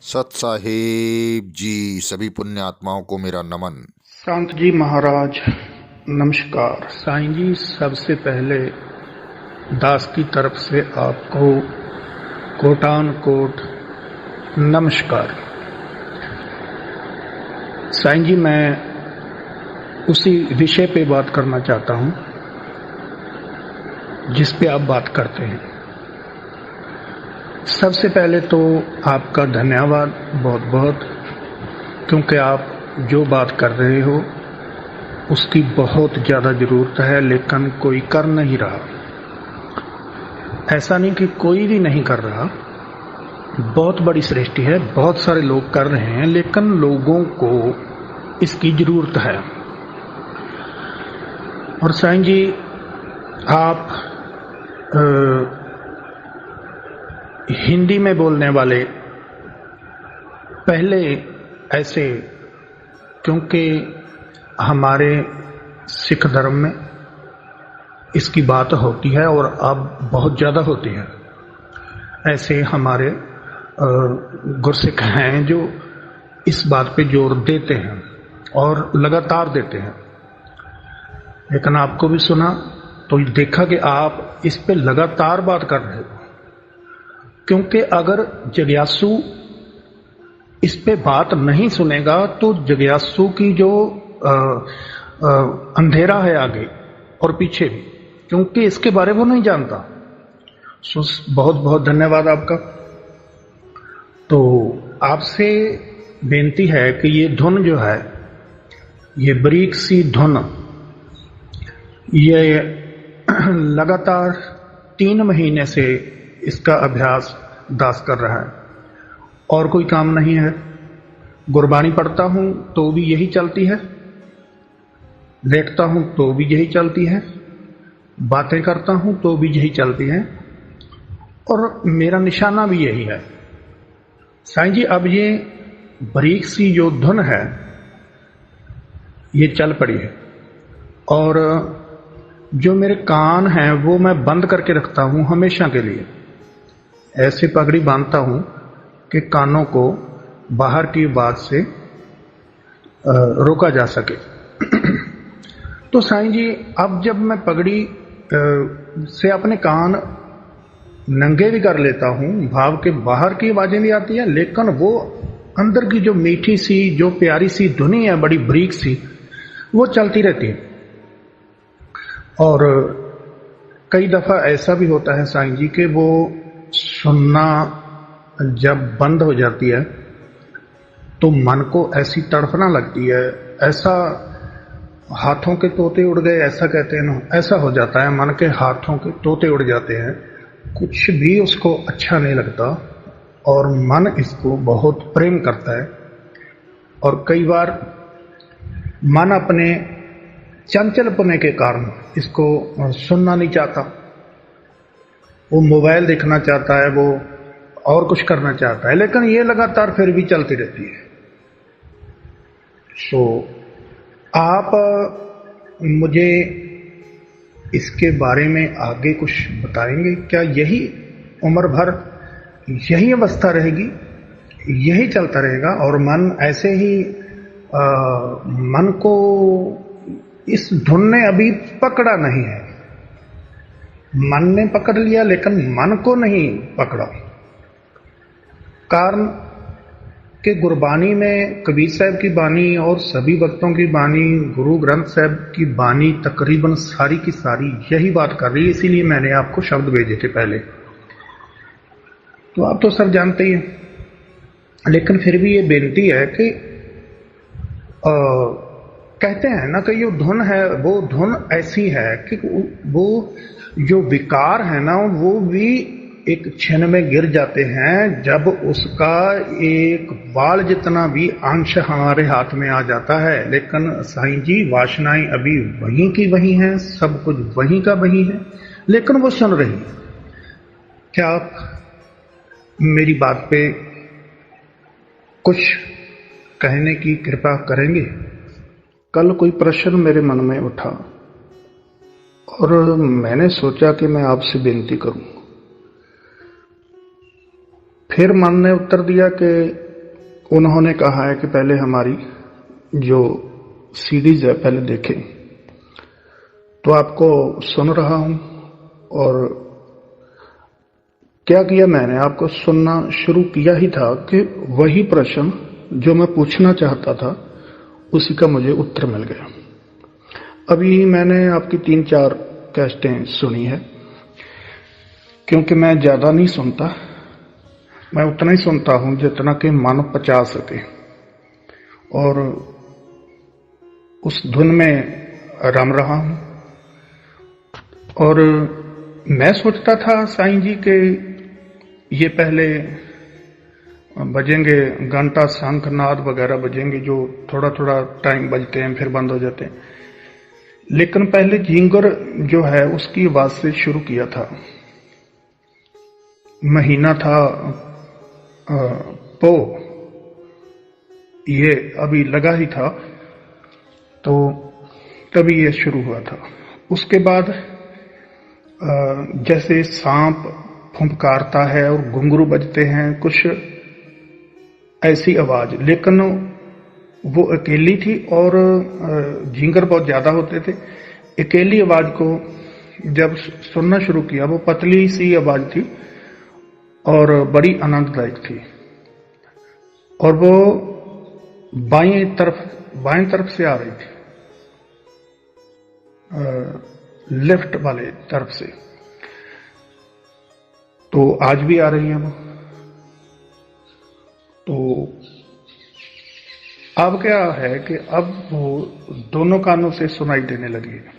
सत साहिब जी, सभी पुण्य आत्माओं को मेरा नमन। संत जी महाराज नमस्कार। साईं जी, सबसे पहले दास की तरफ से आपको कोटान कोट नमस्कार। साईं जी, मैं उसी विषय पे बात करना चाहता हूं जिस पे आप बात करते हैं। सबसे पहले तो आपका धन्यवाद बहुत बहुत, क्योंकि आप जो बात कर रहे हो उसकी बहुत ज़्यादा ज़रूरत है, लेकिन कोई कर नहीं रहा। ऐसा नहीं कि कोई भी नहीं कर रहा, बहुत बड़ी सृष्टि है, बहुत सारे लोग कर रहे हैं, लेकिन लोगों को इसकी ज़रूरत है। और साईं जी, आप हिंदी में बोलने वाले पहले ऐसे, क्योंकि हमारे सिख धर्म में इसकी बात होती है और अब बहुत ज़्यादा होती है। ऐसे हमारे गुरसिख हैं जो इस बात पे जोर देते हैं और लगातार देते हैं। लेकिन आपको भी सुना तो देखा कि आप इस पे लगातार बात कर रहे हो, क्योंकि अगर जिज्ञासु इस पे बात नहीं सुनेगा तो जिज्ञासु की जो अंधेरा है आगे और पीछे भी, क्योंकि इसके बारे में वो नहीं जानता। बहुत बहुत धन्यवाद आपका। तो आपसे बेनती है कि ये धुन जो है, ये बारीक सी धुन, ये लगातार 3 महीने से इसका अभ्यास दास कर रहा है और कोई काम नहीं है। गुरबानी पढ़ता हूं तो भी यही चलती है, देखता हूं तो भी यही चलती है, बातें करता हूं तो भी यही चलती है, और मेरा निशाना भी यही है। साईं जी, अब ये बारीक सी जो धुन है ये चल पड़ी है, और जो मेरे कान हैं वो मैं बंद करके रखता हूं हमेशा के लिए। ऐसे पगड़ी बांधता हूं कि कानों को बाहर की आवाज से रोका जा सके। तो साईं जी, अब जब मैं पगड़ी से अपने कान नंगे भी कर लेता हूं, भाव के बाहर की आवाजें भी आती है, लेकिन वो अंदर की जो मीठी सी, जो प्यारी सी धुनी है, बड़ी बारीक सी, वो चलती रहती है। और कई दफा ऐसा भी होता है साईं जी कि वो सुनना जब बंद हो जाती है तो मन को ऐसी तड़फना लगती है, ऐसा हाथों के तोते उड़ गए, ऐसा कहते हैं ना, ऐसा हो जाता है। मन के हाथों के तोते उड़ जाते हैं, कुछ भी उसको अच्छा नहीं लगता और मन इसको बहुत प्रेम करता है। और कई बार मन अपने चंचलपने के कारण इसको सुनना नहीं चाहता, वो मोबाइल देखना चाहता है, वो और कुछ करना चाहता है, लेकिन ये लगातार फिर भी चलती रहती है। सो आप मुझे इसके बारे में आगे कुछ बताएंगे क्या? यही उम्र भर यही अवस्था रहेगी, यही चलता रहेगा और मन ऐसे ही मन को इस धुन ने अभी पकड़ा नहीं है। मन ने पकड़ लिया लेकिन मन को नहीं पकड़ा। कारण कि गुरबानी में कबीर साहब की बानी और सभी भक्तों की बानी, गुरु ग्रंथ साहब की बानी तकरीबन सारी की सारी यही बात कर रही है। इसीलिए मैंने आपको शब्द भेजे थे पहले, तो आप तो सब जानते ही हैं, लेकिन फिर भी ये बेनती है कि कहते हैं ना कि जो धुन है वो धुन ऐसी है कि वो जो विकार है ना वो भी एक क्षण में गिर जाते हैं जब उसका एक बाल जितना भी अंश हमारे हाथ में आ जाता है। लेकिन साईं जी, वासनाएं अभी वहीं की वहीं हैं, सब कुछ वहीं का वहीं है, लेकिन वो सुन रही है। क्या आप मेरी बात पे कुछ कहने की कृपा करेंगे? कल कोई प्रश्न मेरे मन में उठा और मैंने सोचा कि मैं आपसे बेनती करूं। फिर मन ने उत्तर दिया कि उन्होंने कहा है कि पहले हमारी जो सीडीज है पहले देखें, तो आपको सुन रहा हूं। और क्या किया मैंने, आपको सुनना शुरू किया ही था कि वही प्रश्न जो मैं पूछना चाहता था उसी का मुझे उत्तर मिल गया। अभी मैंने आपकी 3-4 कैसेटें सुनी है, क्योंकि मैं ज्यादा नहीं सुनता, मैं उतना ही सुनता हूं जितना कि मन पचा सके, और उस धुन में रम रहा हूं। और मैं सोचता था साईं जी के ये पहले बजेंगे घंटा, शंख, नाद वगैरह बजेंगे जो थोड़ा थोड़ा टाइम बजते हैं फिर बंद हो जाते हैं, लेकिन पहले झींगर जो है उसकी आवाज से शुरू किया था। महीना था पो, ये अभी लगा ही था, तो तभी ये शुरू हुआ था। उसके बाद जैसे सांप फुंफकारता है और घुंघरू बजते हैं, कुछ ऐसी आवाज, लेकिन वो अकेली थी और झींगर बहुत ज्यादा होते थे। अकेली आवाज को जब सुनना शुरू किया, वो पतली सी आवाज थी और बड़ी आनंददायक थी, और वो बाएं तरफ से आ रही थी, लेफ्ट वाले तरफ से। तो आज भी आ रही है वो। तो अब क्या है कि अब वो दोनों कानों से सुनाई देने लगी है,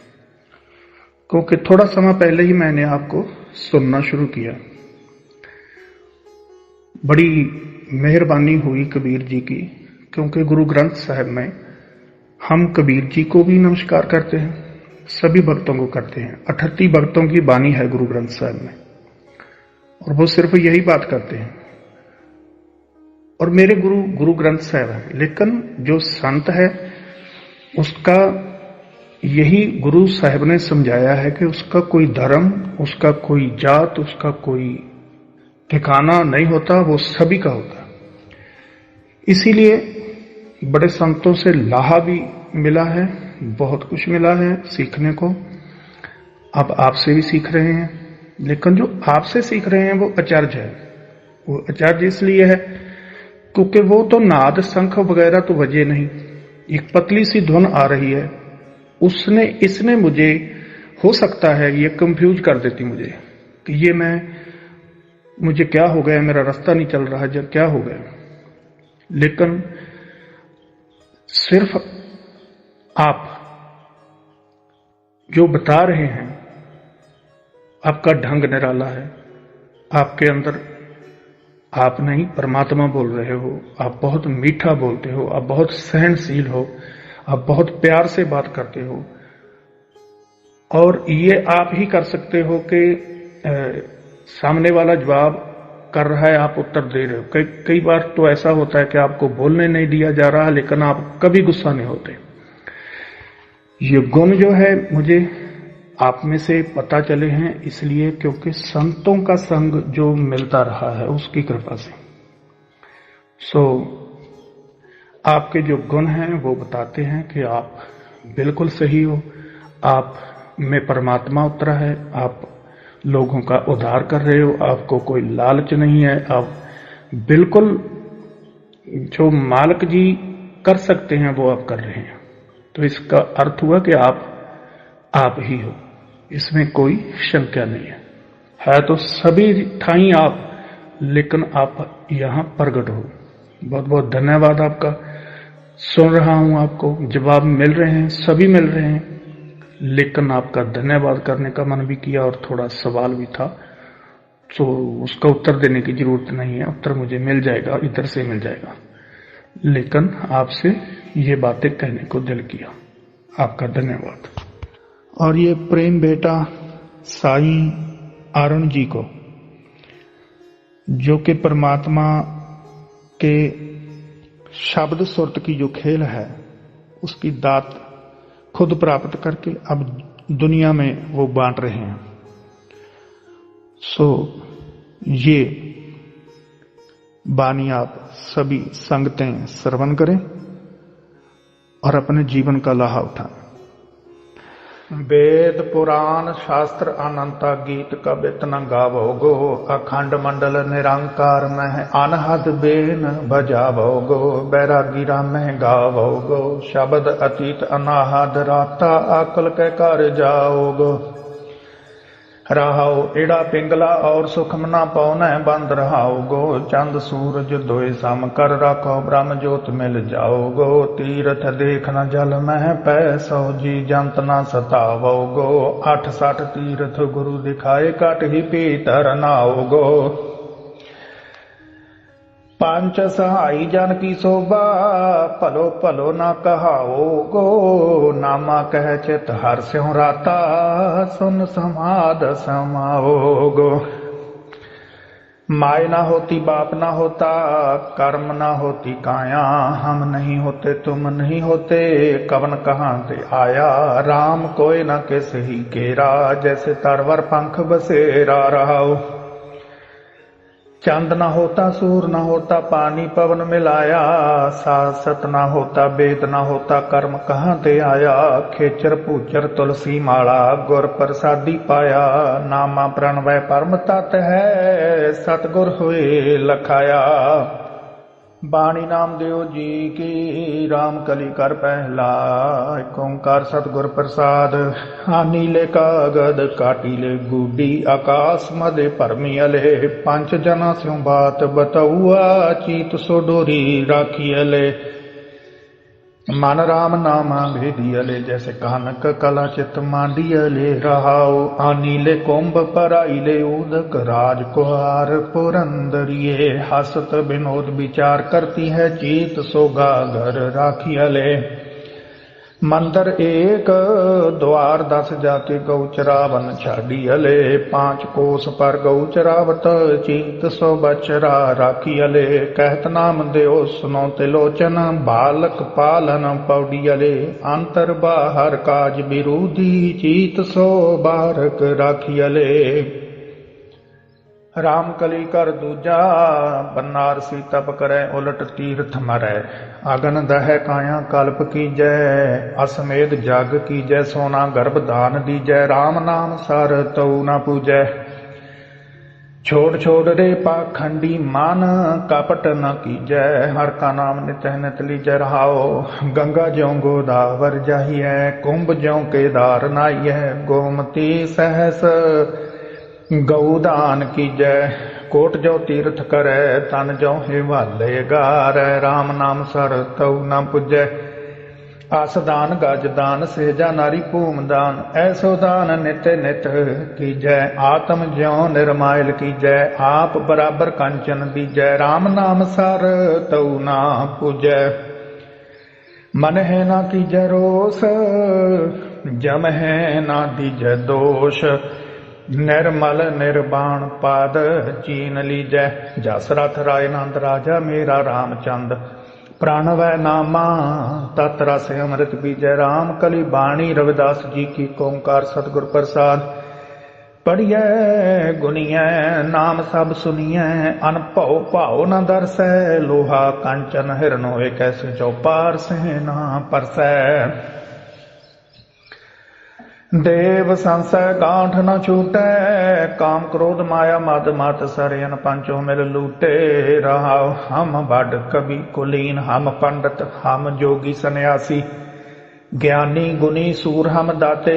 क्योंकि थोड़ा समय पहले ही मैंने आपको सुनना शुरू किया। बड़ी मेहरबानी हुई कबीर जी की, क्योंकि गुरु ग्रंथ साहिब में हम कबीर जी को भी नमस्कार करते हैं, सभी भक्तों को करते हैं। 38 भक्तों की बानी है गुरु ग्रंथ साहिब में, और वो सिर्फ यही बात करते हैं। और मेरे गुरु ग्रंथ साहिब है, लेकिन जो संत है उसका यही गुरु साहिब ने समझाया है कि उसका कोई धर्म, उसका कोई जात, उसका कोई ठिकाना नहीं होता, वो सभी का होता है। इसीलिए बड़े संतों से लाहा भी मिला है, बहुत कुछ मिला है सीखने को। अब आपसे भी सीख रहे हैं, लेकिन जो आपसे सीख रहे हैं वो अचर्ज है। वो अचर्ज इसलिए है क्योंकि वो तो नाद, शंख वगैरह तो बजे नहीं, एक पतली सी धुन आ रही है, इसने मुझे, हो सकता है ये कंफ्यूज कर देती मुझे कि ये मुझे क्या हो गया, मेरा रास्ता नहीं चल रहा, जब क्या हो गया। लेकिन सिर्फ आप जो बता रहे हैं, आपका ढंग निराला है, आपके अंदर आप नहीं परमात्मा बोल रहे हो, आप बहुत मीठा बोलते हो, आप बहुत सहनशील हो, आप बहुत प्यार से बात करते हो, और ये आप ही कर सकते हो कि सामने वाला जवाब कर रहा है, आप उत्तर दे रहे हो। कई बार तो ऐसा होता है कि आपको बोलने नहीं दिया जा रहा, लेकिन आप कभी गुस्सा नहीं होते। ये गुण जो है मुझे आप में से पता चले हैं इसलिए क्योंकि संतों का संग जो मिलता रहा है उसकी कृपा से। आपके जो गुण हैं वो बताते हैं कि आप बिल्कुल सही हो, आप में परमात्मा उतरा है, आप लोगों का उद्धार कर रहे हो, आपको कोई लालच नहीं है, आप बिल्कुल जो मालिक जी कर सकते हैं वो आप कर रहे हैं। तो इसका अर्थ हुआ कि आप ही हो, इसमें कोई शंका नहीं है तो सभी ठाई आप, लेकिन आप यहां प्रगट हो। बहुत बहुत धन्यवाद आपका। सुन रहा हूं, आपको जवाब मिल रहे हैं, सभी मिल रहे हैं, लेकिन आपका धन्यवाद करने का मन भी किया और थोड़ा सवाल भी था, तो उसका उत्तर देने की जरूरत नहीं है, उत्तर मुझे मिल जाएगा, इधर से मिल जाएगा, लेकिन आपसे ये बातें कहने को दिल किया। आपका धन्यवाद। और ये प्रेम बेटा साईं आरण जी को, जो कि परमात्मा के शब्द सुरत की जो खेल है उसकी दात खुद प्राप्त करके अब दुनिया में वो बांट रहे हैं। ये वाणी आप सभी संगतें श्रवण करें और अपने जीवन का लाहा उठाएं। वेद पुराण शास्त्र अनंता गीत कबित न गावोगो, अखंड मंडल निरंकार मह अनहद बेन बजावोगो, बैरागी राम गावोगो, शब्द अतीत अनाहद राता अकल के कर जाओगो। रहाओ एड़ा पिंगला और सुखम ना पौने बंद रहाओगो, चंद सूरज दोए सम कर रखो, ब्रह्म ज्योत मिल जाओगो, तीर्थ देख न जल मह पै सौ जी जंत न सतावोगो, 68 तीर्थ गुरु दिखाए कट ही पीतर नाओगो, पंच सहाई जन की शोभा भलो भलो ना कहाओगो, नामा कह चित हर स्यों राता सुन समाद समाओगो। माय ना होती बाप ना होता, कर्म ना होती काया, हम नहीं होते तुम नहीं होते, कवन कहाँ से आया, राम कोई न किस ही केरा, जैसे तरवर पंख बसेरा रहाओ। चंद न होता सूर न होता पानी पवन मिलाया, सासत न होता वेद न होता कर्म कहाँ ते आया, खेचर पूचर तुलसी माला गुर प्रसादी पाया, नामा प्रणवय परम तत् है सतगुर हुए लखाया। बाणी नामदेव जी की राम कली कर पहला, एक ओंकार सतगुर प्रसाद, नीले कागद काटीले गुडी, आकाश मदे परमी अले, पंच जना स्यों बात बताऊआ, चीत सो डोरी राखी अले, मन राम नामा भेदियले, जैसे कानक कला चित मांडियले, रहाओ आनीले कुंभ पराइले, उदक राज कुहार पुरंदरिये, हसत विनोद विचार करती है, चीत सोगागर राखियले, मंदिर एक द्वार 10 जाके गौचरावन छाड़ियले, 5 कोस पर गौचरावत, चीत सो बचरा राखियले, कहत नाम देव सुनो तिलोचन, बालक पालन पौडियले, अंतर बाहर काज विरोधी, चीत सो बारक राखियले। राम कली कर दूजा, बनारसी तप करे उलट तीर्थ मरै, अगन दह काया कल्प की जय, असमेध जग की जय, सोना गर्भ दान दीजै, राम नाम सर तऊ न पूजै, छोड़ छोड़ रे पाखंडी मान, कपट न कीजै, हर का नाम नित नित लीजै, रहाओ गंगा ज्यों गोदावर जाहिए, कुंभ ज्यों केदार नाइए, गोमती सहस गौदान कीजै, कोट जो तीर्थ करे, तन जो हिमालय गारै, राम नाम सर तऊ न पूजै, आसदान गजदान सेजा नारी भूम दान, ऐसो दान नित नित कीजै, आत्म ज्यों निर्मायल कीजै, आप बराबर कंचन दीजै, राम नाम सर तऊ न पूजै, मन है ना कीजै रोस, जम है ना दीजै दोष, निर्मल निर्वाण पाद चीन लीजै, जस रथ राय नंद राजा मेरा रामचंद, प्रणवै नामा तत रस अमृत बीजै, राम कली बाणी रविदास जी की ओंकार सतगुर प्रसाद, पढ़िए गुनिए नाम सब सुनिए, अनभव भाव न दरसै, लोहा कंचन हिरन होए कैसे चौपार से ना परसै, देव संसय गांठ न छूटै, काम क्रोध माया मद मत सरयन, पंचों मिल लूटे, रहाओ हम बड़ कवि कुलीन, हम पंडित हम जोगी सन्यासी, ज्ञानी गुनी सूर हम दाते,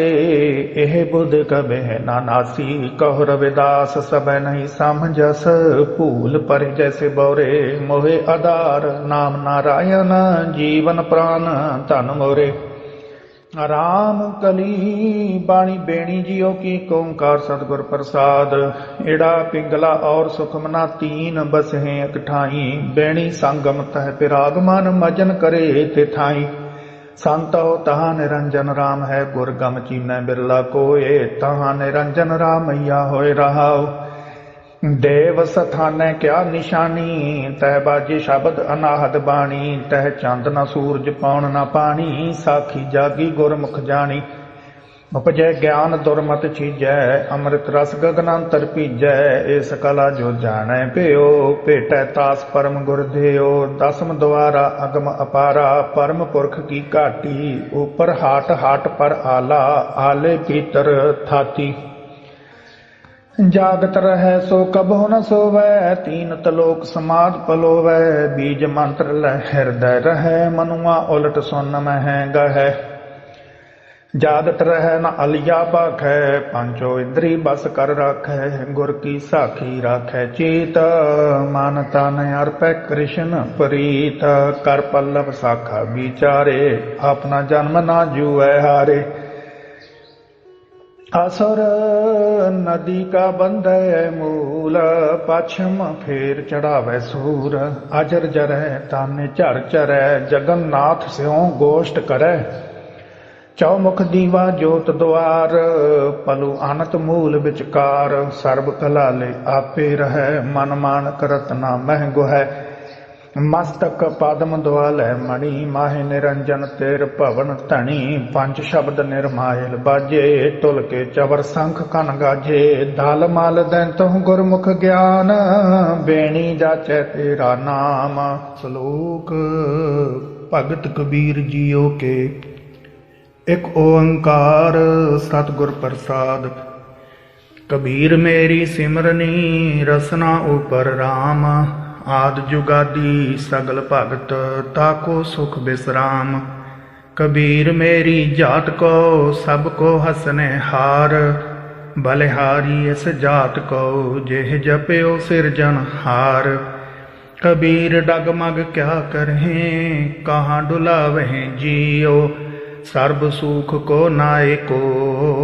एह बुध कबे ना नासी, कहो रविदास सब नहीं समझस, भूल पर जैसे बौरे, मोहे आधार नाम नारायण, जीवन प्राण धन मोरे, राम कली बाणी बेणी जियो की ओंकार सतगुर प्रसाद, एड़ा पिंगला और सुखमना 3 बसहें अकठाई, बेणी संगम तह पिरागमन, मजन करे तिथाई, संतो तहा निरंजन राम है, गुरगम चीनै बिरला कोय, तहा निरंजन रामैया होए, रहाओ देव सथानै क्या निशानी, तह बाजे शब्द अनाहद बाणी, तह चंद न सूरज पौन न पानी, साखी जागी गुरमुख जानी, उपजै ज्ञान दुर्मत चीजै, अमृत रस गगनांतर पीजै। इस कला जो जानै पियो, भेटै तास परम गुर देओ। दसम द्वारा अगम अपारा, परम पुरख की घाटी। ऊपर हाट हाट पर आला, आले भीतर थाती। जागत रहै सो कबहु न सोवै, तीन तलोक समाज पलोवै। बीज मंत्र लह हृदय रहै, मनुआ उलट सुन मह गहै। जागत रहै न अलिया भाखै, पंचो इंद्री बस कर राखै। गुर की साखी राखै चेत, मन तन अर्पै कृष्ण प्रीत। कर पल्लव साखा विचारे, अपना जन्म ना जुए हारे। असुर नदी का बंधै मूल, पश्चिम फेर चढ़ावै सूर। अजर जरै ताने झर चरै, जगन्नाथ स्यों गोष्ठ करै। चौमुख दीवा जोत द्वार, पलु अनत मूल विचकार। सर्ब कलाले आपे रहै, मन मानक रत्ना मह गुहै। मस्तक पद्म द्वालै मणि, माहे निरंजन तेर भवन धनी। पंच शब्द निर्मायल बाजे, तुल के चवर शंख कन गाजे। दल मल दैंतो गुरमुख ज्ञान, बेणी जाचै तेरा नाम। श्लोक भगत कबीर जियो के। एक ओंकार सतगुर प्रसाद। कबीर मेरी सिमरनी, रसना ऊपर राम। आद जुगादी सगल भगत, ताको सुख विश्राम। कबीर मेरी जात को, सबको हसने हार। बलिहारी इस जात को, जेह जप्यो सिरजन हार। कबीर डगमग क्या करें, कहाँ डुलावें जियो। सर्ब सुख को नाए को,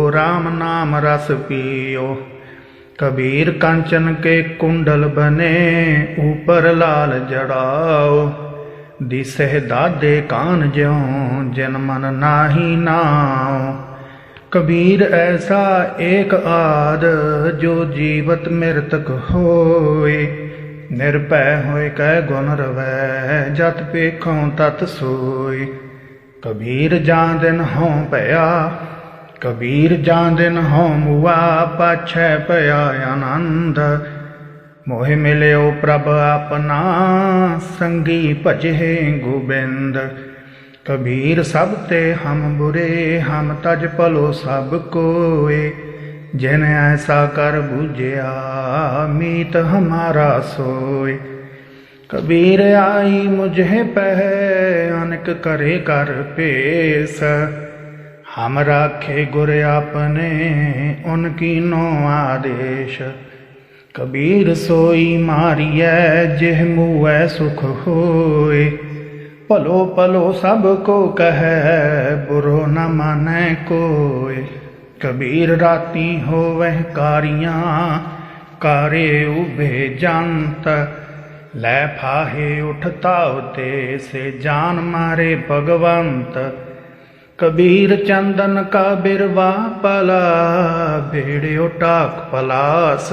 राम नाम रस पियो। कबीर कंचन के कुंडल बने, ऊपर लाल जड़ाओ। दिसे दादे कान ज्यों, जिन मन नाही नाओ। कबीर ऐसा एक आद, जो जीवत मृतक होए। निर्भय होए कै गुण रवै, जत पेखों तत सोए। कबीर जां दिन हों भया, कबीर जां दिन हों मुआ। पाछै पया आनंद, मोह मिलियो प्रभ अपना। संगी भजे गोबिंद। कबीर सब ते हम बुरे, हम तज पलो सब कोय। जिन ऐसा कर बूझिया, मीत हमारा सोय। कबीर आई मुझे पह, अनक करे कर पेश। हम राखे गुर आपने, उनकी नो आदेश। कबीर सोई मारियै, जिह मुऐ सुख होए। भलो भलो सब को कहे, बुरो न मानै कोय। कबीर राती होवह कारियां, कारे उभे जंत। लै फाहे उठ तावते, से जान मारे भगवंत। कबीर चंदन का बिरवा पला, भेड़ियो टाक पलास।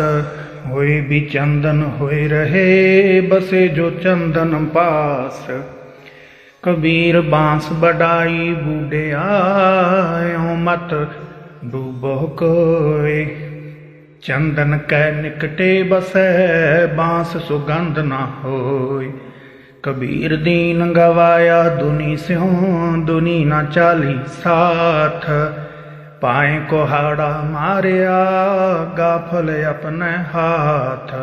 होए भी चंदन होए रहे, बसे जो चंदन पास। कबीर बांस बढ़ाई बूढ़े आयो, मत डूबो कोय। चंदन कै निकटे बसै, बांस सुगंध न होय। कबीर दीन गवाया दुनी स्यों, दुनी न चाली साथ। पाए कोहाड़ा मारिया, गाफल अपने हाथ।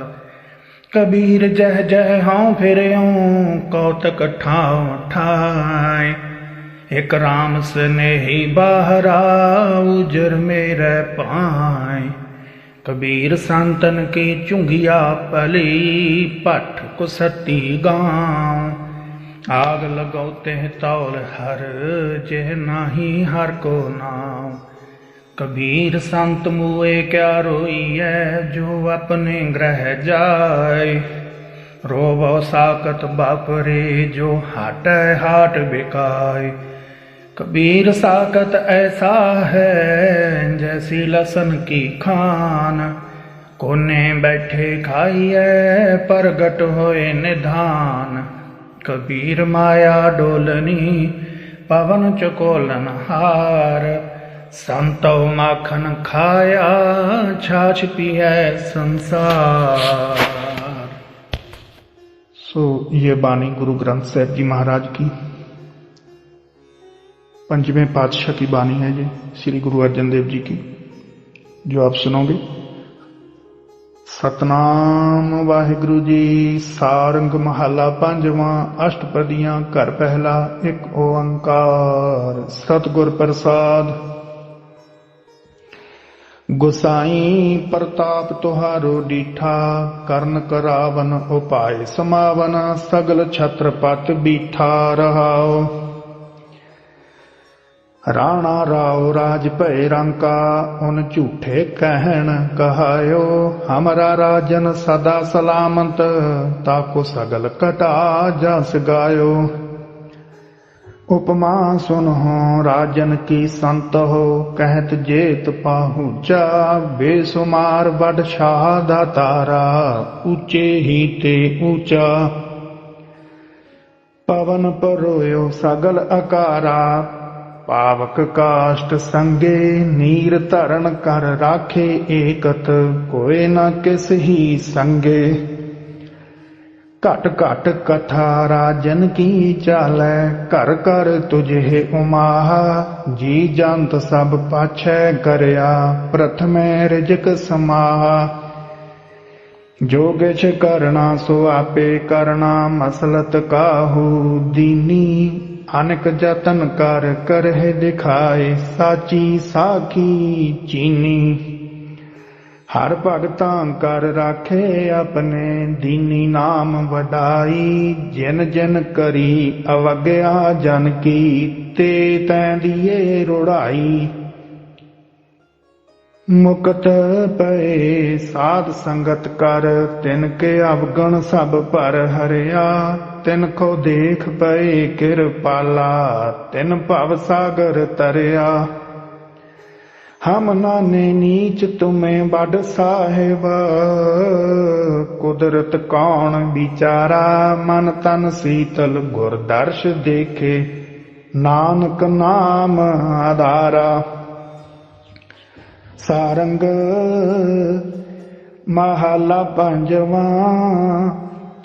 कबीर जह जह हाँ फिरऊं, कौतक ठाव ठाए। एक राम स्नेही बाहरा, उजर मेरे पाए। कबीर संतन की चुंगिया पली, पठ कुसती गाँव। आग लगौते तौल हर, जेह नाही हर को नाम। कबीर संत मुए क्या रोइए, जो अपने ग्रह जाए। रोवो साकत बापरे, जो हाट हाट बिकाए। कबीर साकत ऐसा है, जैसी लसन की खान। कोने बैठे खाइए, प्रगट होए निधान। कबीर माया डोलनी, पवन चकोलन हार। संतो माखन खाया छाछ पिया संसार। सो ये बानी गुरु ग्रंथ साहिब जी महाराज की पंचवें पातशाह की बानी है जी, श्री गुरु अर्जन देव जी की, जो आप सुनोगे। सतनाम वाहिगुरु जी। सारंग महला पंजवां, अष्टपदियां घर पहला, एक ओंकार सतगुर प्रसाद। गोसाई प्रताप तुहारो डीठा, कर्ण करावन उपाय समावन, सगल छत्रपत बीठा रहाओ। राणा राव राज भय रंका, उन झूठे कहन कहायो, हमरा राजन सदा सलामत, ताको सगल कटा जस गायो। उपमा सुनहो राजन की संत हो, कहत जेत पाहुचा, बेसुमार बड़ शाह दातारा, ऊंचे ही ते ऊंचा। पवन परोयो सगल अकारा, पावक काष्ट संगे, नीर धरण कर राखे एकत, कोय न किस ही संगे। घट घट कथा राजन की चालै, कर कर तुझे उमाहा, जी जंत सब पाछै करया, प्रथमै रिजक समाहा। जो किछ करना सो आपे करना, मसलत काहू दीनी, अनक जतन कर करहि दिखाए, साची साखी चीनी। हर भगतां कर राखे अपने, दीनी नाम वडाई, जिन जिन करी अवज्ञा जन की, ते तैं दिए रुड़ाई। मुकत पए साध संगत कर, तिनके अवगुण सब पर हरिया, तिनको देख पए किरपाला, तिन भव सागर तरिया। हम नाने नीच तुम्हें बड़ साहिब, कुदरत कौन बिचारा, मन तन शीतल गुर दर्श देखे, नानक नाम आधारा। सारंग महला पंजवां,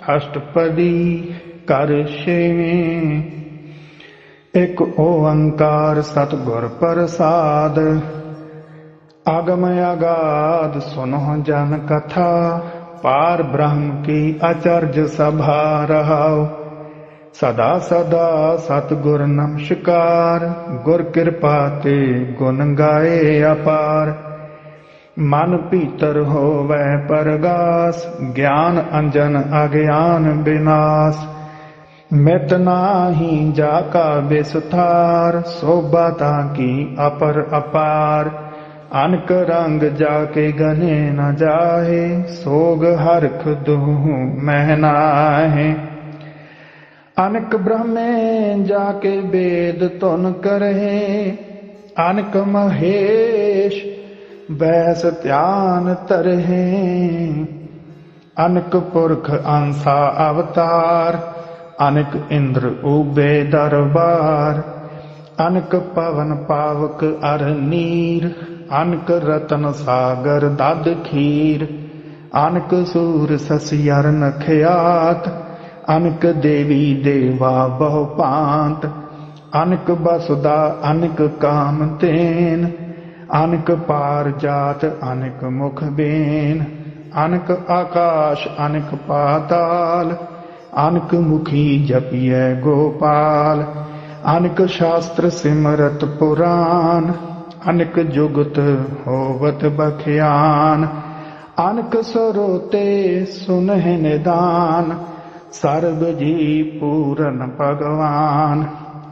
अष्टपदी कर छेवें, एक ओंकार सतगुर प्रसाद। आगम अगाध सुनो जन कथा, पार ब्रह्म की आचार्य सभा रहाओ। सदा सदा सतगुर नमस्कार, गुर कृपा ते गुण गाए अपार। मन भीतर होवै परगास, ज्ञान अंजन अज्ञान विनाश। मित नाही जाका विस्तार, शोभा ताकी अपर अपार। अनक रंग जाके गने न जाहे, सोग हरख दुहु मह नाहे। अनक ब्रह्मे जाके वेद तुन करहे, अनक महेश बैस ध्यान तरहे। अनक पुरख अंसा अवतार, अनक इंद्र उबे दरबार। अनक पवन पावक अर नीर, अनक रतन सागर दद खीर। अनक सूर ससियर नखियात, अनक देवी देवा बहु पांत। अनक बसुदा अनक काम तेन, अनक पार जात अनक मुख बेन। अनक आकाश अनक पाताल, अनक मुखी जपिय गोपाल। अनक शास्त्र सिमरत पुराण, अनक जुगत होवत बख्यान। अनक सरोते सुनह निदान, सर्व जी पूरन भगवान।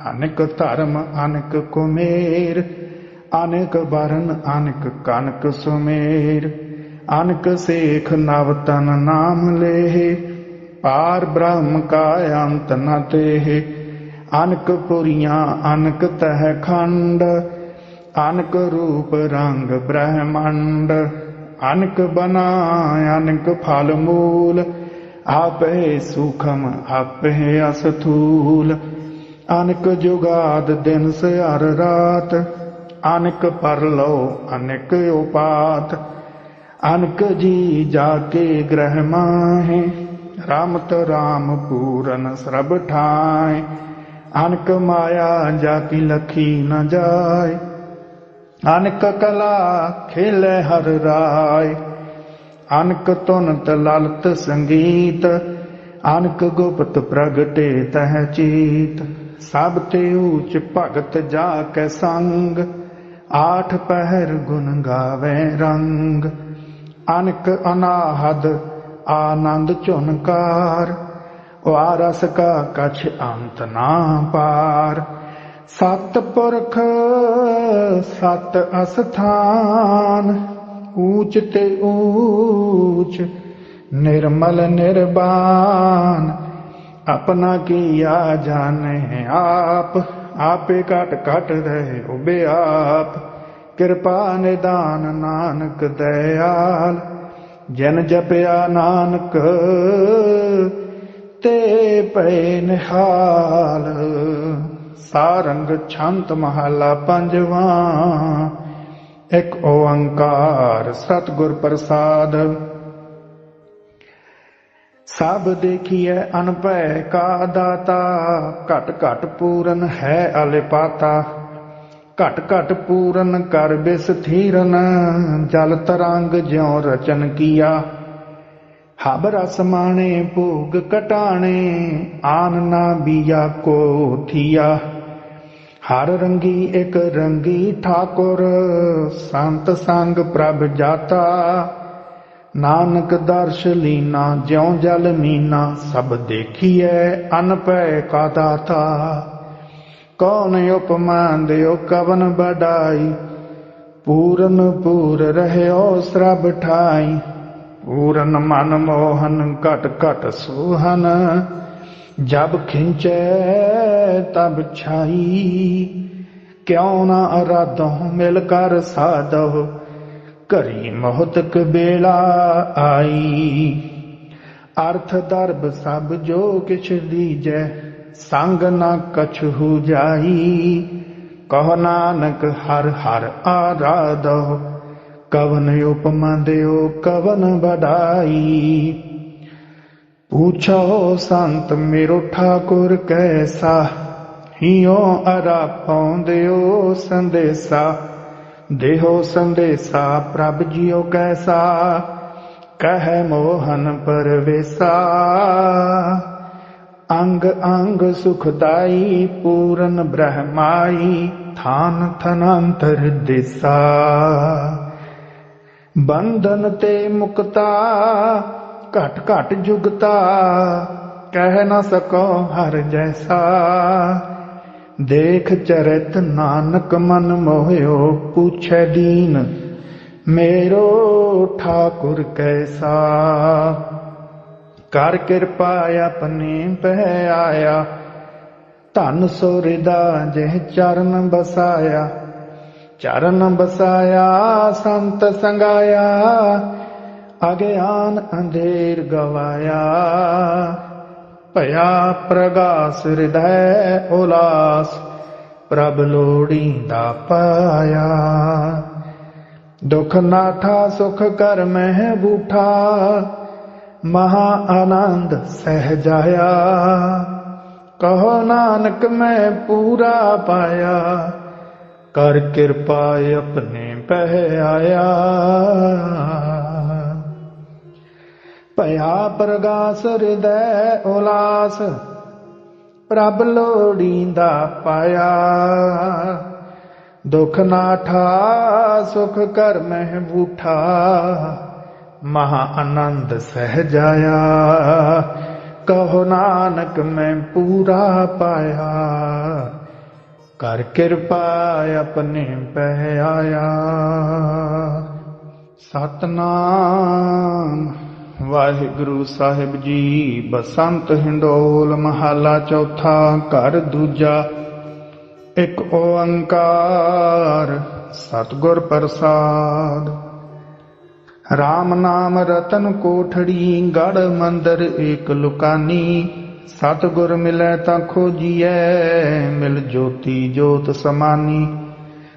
अनक धर्म अनक कुमेर, अनक बरन अनक कनक सुमेर। अनक सेख नव तन नाम लेहे, पार ब्रह्म का अंत न तेहे। अनक पुरियां अनक तह खंड, अनक रूप रंग ब्रह्मंड। अनक बनाय अनक फल मूल, आपे सूखम आपे अस्थूल। अनक जुगाद दिन से हर रात, अनक पर लो अनक उपात, अनक जी जाके ग्रह माहे, रामत राम पूरन सरब ठाए, अनक माया जाकी लखी न जाय, अनक कला खेले हर राय, अनक तुनत ललत संगीत, अनक गुप्त प्रगटे तह चीत, सब ते ऊच भगत जाके संग, आठ पहर गुण गावे रंग, अनक अनाहद आनंद चुनकार, वारस का कछ अंत ना पार, सत पुरख सत अस्थान, ऊच ते ऊच निर्मल निर्वाण, अपना किया जाने आप, आपे काट काट रहे उबे आप, कृपा निदान नानक दयाल, जन जपया नानक ते पै निहाल। सारंग छंत महला पंजवा, एक ओंकार सतगुर प्रसाद। सब देखिए अनपय का दाता, घट घट पूरन है अलिपाता, घट घट पूरन कर बिस थीरन, जल तरंग ज्यों रचन किया, हब रस माणे भोग कटाणे, आन ना बिया को थिया, हर रंगी एक रंगी ठाकुर, संत संग प्रभ जाता, नानक दर्श लीना ज्यों जल मीना, सब देखिए अनपय का दाता, कौन उपमा देओ कवन बड़ाई, पूरन पूर रहयो सरब ठाई, पूरन मन मोहन घट घट सोहन, जब खिंचे तब छाई, क्यों ना आराधो मिलकर साधो, करी मोहतक बेला आई, अर्थ दर्भ सब जो किछ दीजै, संग न कछहु जाई, कहो नानक हर हर आराधो, कवन उपमा देओ कवन बड़ाई, पूछो संत मेरो ठाकुर कैसा, हियो अरापों देओ संदेसा, देहो संदेसा प्रभ जियो कैसा, कह मोहन परवेसा, अंग अंग सुखदाई पूरन ब्रह्माई, थान थनांतर दिसा, बंधन ते मुक्ता घट घट जुगता, कह न सको हर जैसा, देख चरित नानक मन मोह्यो, पूछे दीन मेरो ठाकुर कैसा, कर कृपा अपने पह आया, धन सोरिदा जह चरण बसाया, चरण बसाया संत संगाया, अज्ञान अंधेर गवाया, भया प्रगास हृदय उलास, प्रभ लोड़ींदा पाया, दुख नाठा सुख कर मह बूठा, महा आनंद सह जाया, कहो नानक मैं पूरा पाया, कर कृपा अपने पह आया, भया प्रगास हृदय उलास, प्रभ लोड़ींदा पाया, दुख नाठा सुख कर मह बूठा, महा आनंद सह जाया, कहो नानक मैं पूरा पाया, कर कृपा अपने पह आया। सतनाम वाहिगुरु साहिब जी। बसंत हिंडोल महला चौथा घर दूजा। एक ओंकार सतगुर प्रसाद। राम नाम रतन कोठड़ी गढ़ मंदिर एक लुकानी। सतगुर मिलै तां खोजिए मिल ज्योति जोत समानी।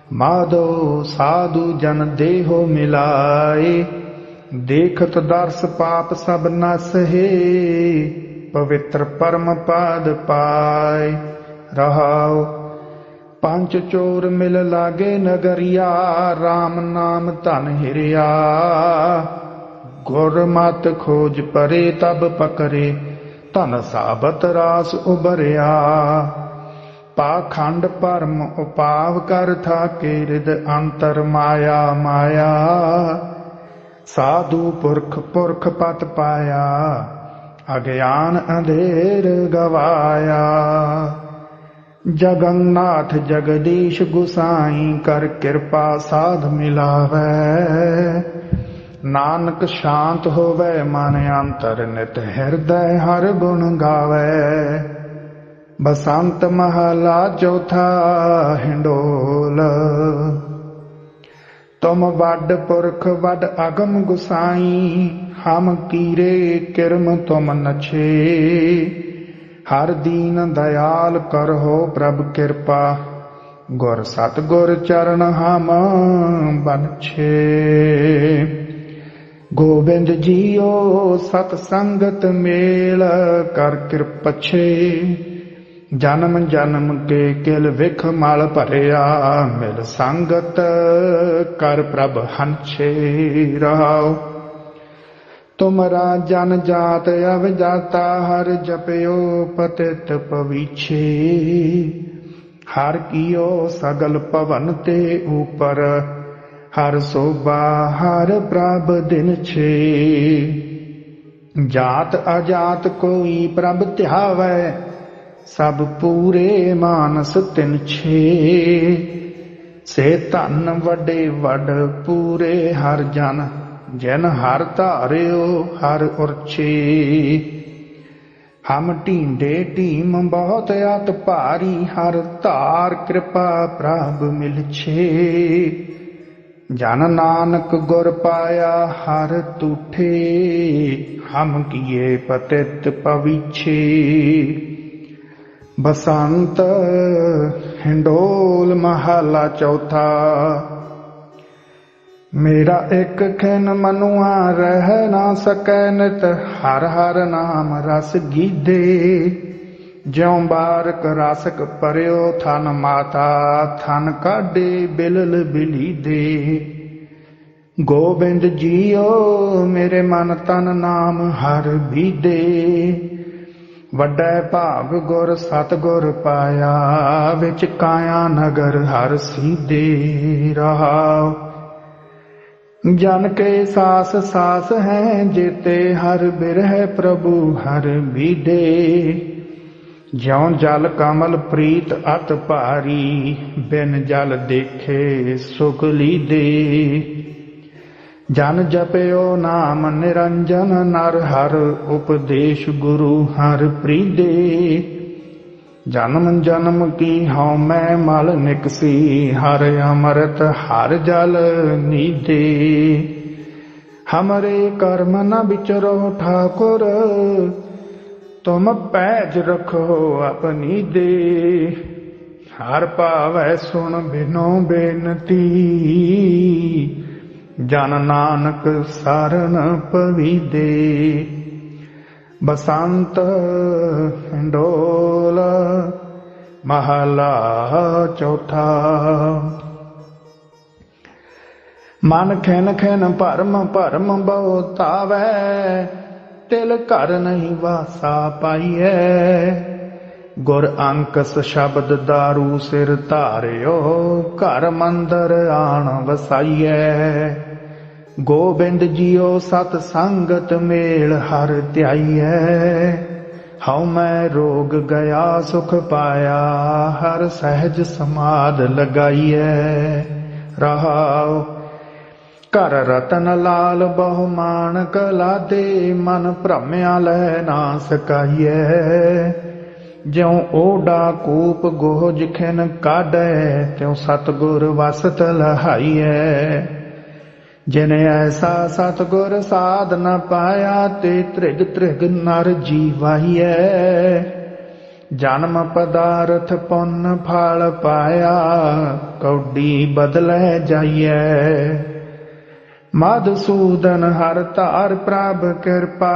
माधो साधु जन देहो मिलाए, देखत दर्श पाप सब नस हे, पवित्र परम पद पाए। रहाओ पंच चोर मिल लागे नगरिया, राम नाम धन हिरिया, गुर मत खोज परे तब पकरे, धन साबत रास उबरिया। पाखंड परम उपाव कर थाके, हृद अंतर माया माया, साधु पुरख पुरख पत पाया, अज्ञान अंधेर गवाया। जगन्नाथ जगदीश गुसाई, कर कृपा साध मिलावै, नानक शांत होवै मन अंतर, नित हृदय हर गुण गावै। बसंत महला चौथा हिंडोल, तुम वड पुरख वड अगम गुसाई, हम कीरे किरम तुम नछे, हर दीन दयाल करहो प्रभ कृपा, गुर सतगुर चरण हम बनछे। गोबिंद जीओ सत संगत मेल, कर कृपछे, जन्म जन्म के किल विख मल भरिया, मिल संगत कर प्रभ हंछे। रहाओ तुमरा जन जात अवजाता, हर जपयो पतित पविछे, हर कियो सगल पवन ते ऊपर, हर शोभा हर प्रभ दिन छे। जात अजात कोई प्रभ ध्यावै, सब पूरे मानस तिन छे, से धन वडे वड पूरे हर जन, जिन हर धारियो हर उर्छे। हम ढींडे ढीम बहुत अत भारी, हर धार कृपा प्रभ मिलछे। जन नानक गुर पाया हर तूठे, हम किए पतित पविछे। बसंत हिंडोल महला चौथा, मेरा एक खिन मनुआ रह ना सकै, नित हर हर नाम रस गीधे। ज्यों बारक रासक परयो थन माता, थन काढे बिलल बिलीदे। गोबिंद जीओ मेरे मन तन नाम हर बीदे, वड्डै भाग गुर सतगुर पाया, विच काया नगर हर सीधे। रहाओ जन के सास सास हैं जेते, हर बिरह प्रभु हर बीडे। ज्यों जल कमल प्रीत अत भारी, बिन जल देखे सुख लीदे। जन जपयो नाम निरंजन, नर हर उपदेश गुरु हर प्रीदे। जन्म जन्म की हऊँ मैं मल निकसी, हर अमृत हर जल नीदे। हमरे कर्म न बिचरो ठाकुर, तुम पैज रखो अपनी दे। हर पावै सुन बिनो बेनती, जन नानक सरन पवीदे। बसंत हिंडोल महला चौथा, मन खिन खिन भरम भरम बहुतावै, तिल घर नहीं वासा पाइयै। गुर अंकस शब्द दारू सिर धारियो, घर मंदर आण वसाइयै। गोबिंद जीओ सत संगत मेल हर ध्याइयै। हऊँ मैं रोग गया सुख पाया, हर सहज समाध लगाइयै। रहाओ घर रतन लाल बहु मानक लादे, मन भ्रमिया लै ना सकाइयै। ज्यों ओडा कूप गोज खिन काढै, त्यों सतगुर वसत लहाइयै। जिने ऐसा सतगुर साध न पाया, ते त्रिग त्रिग नर जीवाइयै। जन्म पदार्थ पुन फल पाया, कौडी बदलै जाइए। मधुसूदन हर तार प्रभ कृपा,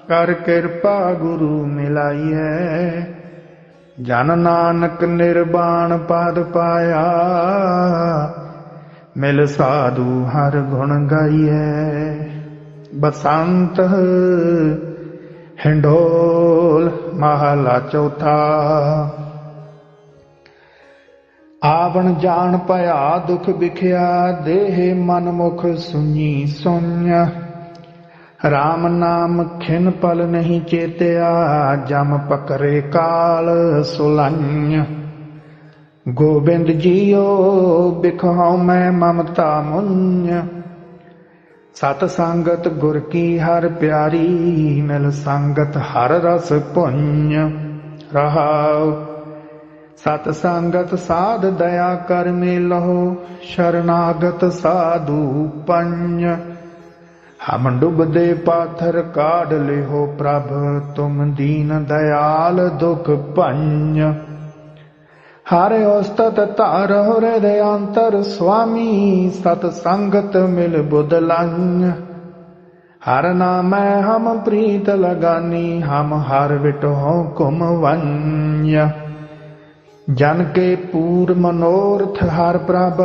कर कृपा गुरु मिलाइए। जन नानक निर्वाण पद पाया, मिल साधु हर गुण गाइए। बसंत हिंडोल महला चौथा। आवण जान पया दुख बिखिया, देह मन मुख सुनी सुन्य। राम नाम खिन पल नहीं चेतिया, जम पकरे काल सुलन्य। गोबिंद जियो बिखौ मैं ममता मुन्य, सत संगत गुर की हर प्यारी, मिल संगत हर रस पुण्य। रहाओ सत संगत साध दया कर मिलहो, शरणागत साधु पंय। हम डुबदे पाथर काढ़ लिहो, प्रभ तुम दीन दयाल दुख पंय। हरे औस्तत तारहो हृदय अंतर स्वामी, सत संगत मिल बुध लन्य। हर नाम हम प्रीत लगानी, हम हर विटहो कुम वन्य। जन के पूर मनोरथ हर प्रभ,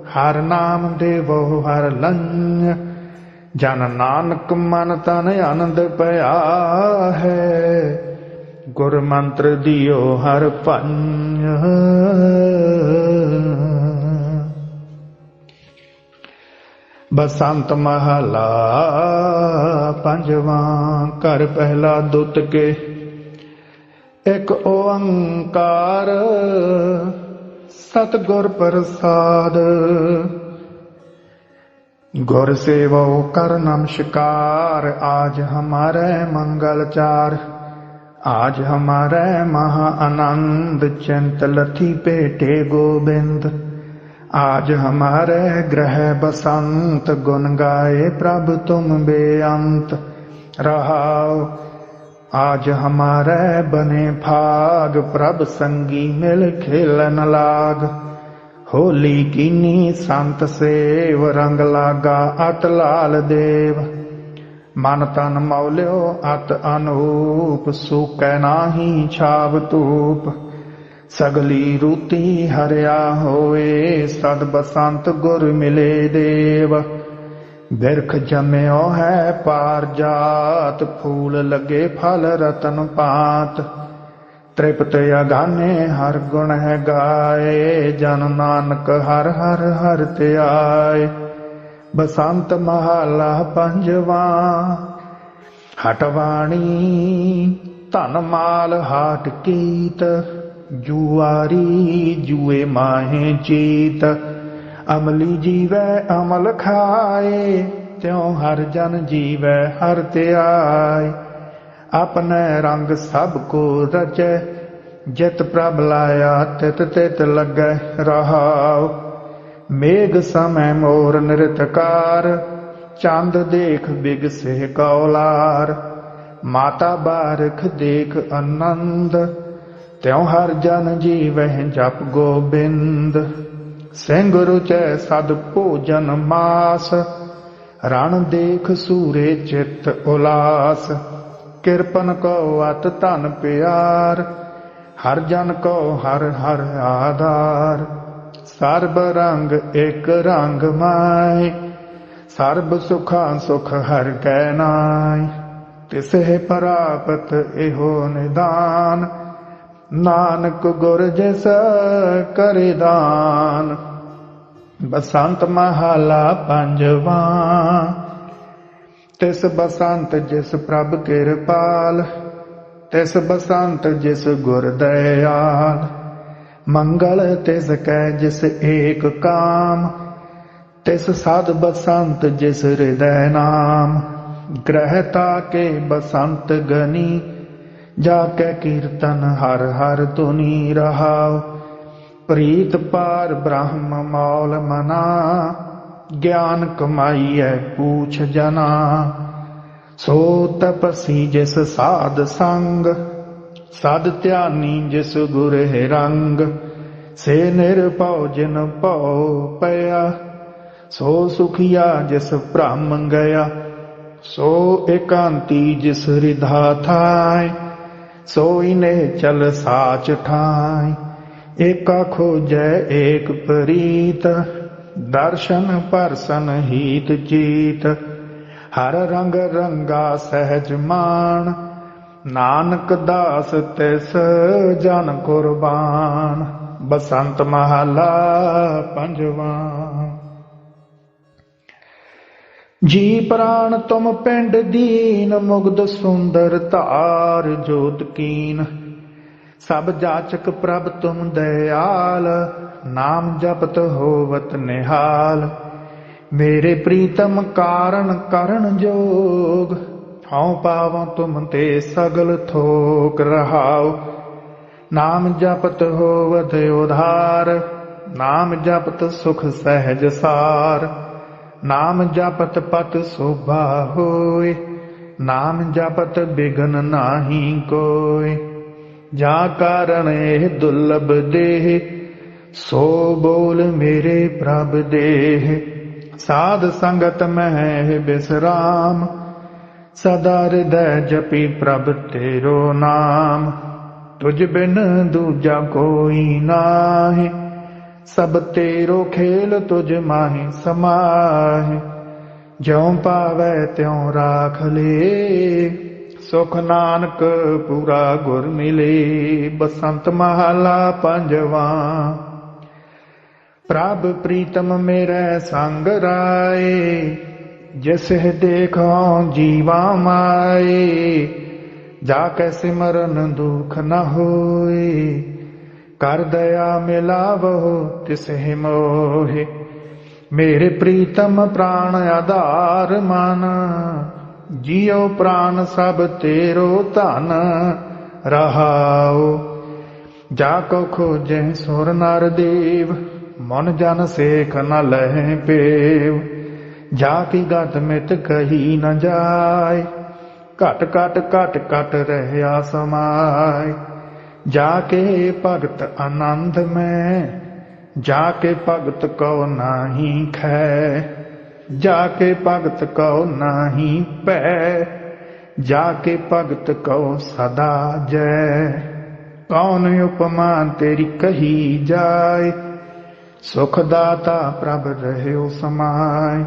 हर नाम देवो हर लन्य। जन नानक मन तन आनंद पया है, गुर मंत्र दियो हर पंय। बसंत महला पंजवा। कर पहला दुत के एक ओंकार, सतगुर प्रसाद। गुर सेवो कर नमस्कार, आज हमारे मंगल चार। आज हमारे महा आनंद, चिंत लथी पेटे गोबिंद। आज हमारे ग्रह बसंत, गुण गाए प्रभु तुम बेअंत। रहाओ आज हमारे बने भाग, प्रभ संगी मिल खेलन लाग। होली कीनी संत सेव, रंग लागा अत लाल देव। मन तन मौल्यो अत अनूप, सूकै नाही छाव तूप। सगली रूती हरिया होए, सद बसंत गुर मिले देव। बिरख जम्यो है पार जात, फूल लगे फल रतन पात। तृप्त अगाने हर गुण है गाए, जन नानक हर हर हर त्याय। बसंत महला पंजवा। हटवाणी धन माल हाट कीत, जुआरी जुए माहे चीत। अमली जीवै अमल खाए, त्यों हर जन जीवै हर त्याय। अपने रंग सब को रचै, जित प्रभ लाया तित तित लगै। रहाओ मेघ समय मोर नृतकार, चंद देख बिगसे कौलार। माता बारिख देख आनंद, त्यों हर जन जीवह जप गोबिंद। सिंह रुचै सद भोजन मास, रण देख सूरे चित उलास। किरपन को अत धन प्यार, हर जन को हर हर आधार। सर्ब रंग एक रंग माय, सर्ब सुखा सुख हर कै नाय। तिसहे प्राप्त एहो निदान, नानक गुर जिस करे दान। बसंत महला पंजवा। तिस बसंत जिस प्रभ कृपाल, तिस बसंत जिस गुर दयाल। मंगल तिस कै जिस एक काम, तिस साध बसंत जिस हृदय नाम। ग्रहता के बसंत गनी, जाके कीर्तन हर हर धुनी। रहाओ प्रीत पार ब्रह्म मौल मना, ज्ञान कमाइए पूछ जना। सो तपसी जिस साध संग, ਸਦ ਧਿਆਨੀ ਜਿਸ ਗੁਰ ਹੈ ਰੰਗ, ਸੇ ਨਿਰਭਉ ਜਿਨ ਭਉ ਪਿਆ। ਸੋ ਸੁਖੀਆ ਜਿਸ ਭ੍ਰਮ ਗਿਆ, ਸੋ ਏਕਾਂਤੀ ਜਿਸ ਰਿਧਾ ਥਾਇ। सोई ने चल साच ठाय, एका खोजै एक प्रीत। दर्शन परसन हीत चीत, हर रंग रंगा सहज मान। नानक दास तिस जन कुर्बान, बसंत महला पंजवा। जी प्राण तुम पिंड दीन, मुग्ध सुंदर धार जोत कीन। सब जाचक प्रभ तुम दयाल, नाम जपत होवत निहाल। मेरे प्रीतम कारण करण जोग, हऊँ पावों तुम ते सगल थोक रहाओ। नाम जपत होवत उधार, नाम जपत सुख सहज सार। नाम जपत पत शोभा होय, नाम जपत बिघन नाही कोय। जा कारण एह दुर्लभ देह, सो बोल मेरे प्रभ देह। साध संगत मह बिसराम, सदा हृदय जपी प्रभ तेरो नाम। तुझ बिन दूजा कोई नाहि, सब तेरो खेल तुझ माहि समाहि। ज्यों पावै त्यों राख ले, सुख नानक पूरा गुर मिले। बसंत महला पंजवा। प्रभ प्रीतम मेरे संग राय, जिस देखो जीवा माए। जाके सिमरन दुख न होए, कर दया मिलावो तिसहि मोहि। मेरे प्रीतम प्राण आधार मन, जियो प्राण सब तेरो धन रहाओ। जाको खोजे सुर नर देव, मन जन सेख न लह पेव। जाकी गत मित कही न जाय, घट घट घट घट रहया समाय। जाके भगत आनंद में, जाके भगत को नाही खै। जाके भगत को नाही पै, जाके भगत को सदा जय। कौन उपमा तेरी कही जाय, सुख दाता प्रभ रहयो समाय।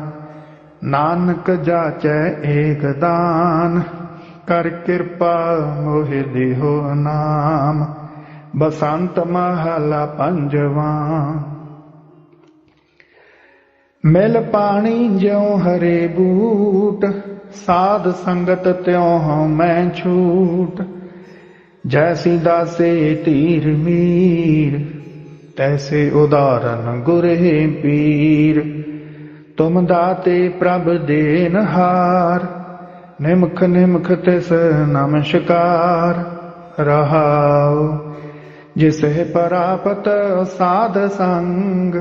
नानक जाचै एक दान, कर कृपा मोहि देहो नाम। बसंत महला पंजवा। मिल पानी ज्यों हरे बूट, साध संगत त्यों हूँ मैं छूट। जैसी दासे तीर मीर, तैसे उदाहरण गुर है पीर। तुम दाते प्रभ देनहार, निमख निमख तिस नमस्कार रहाओ। जिसे परापत साध संग,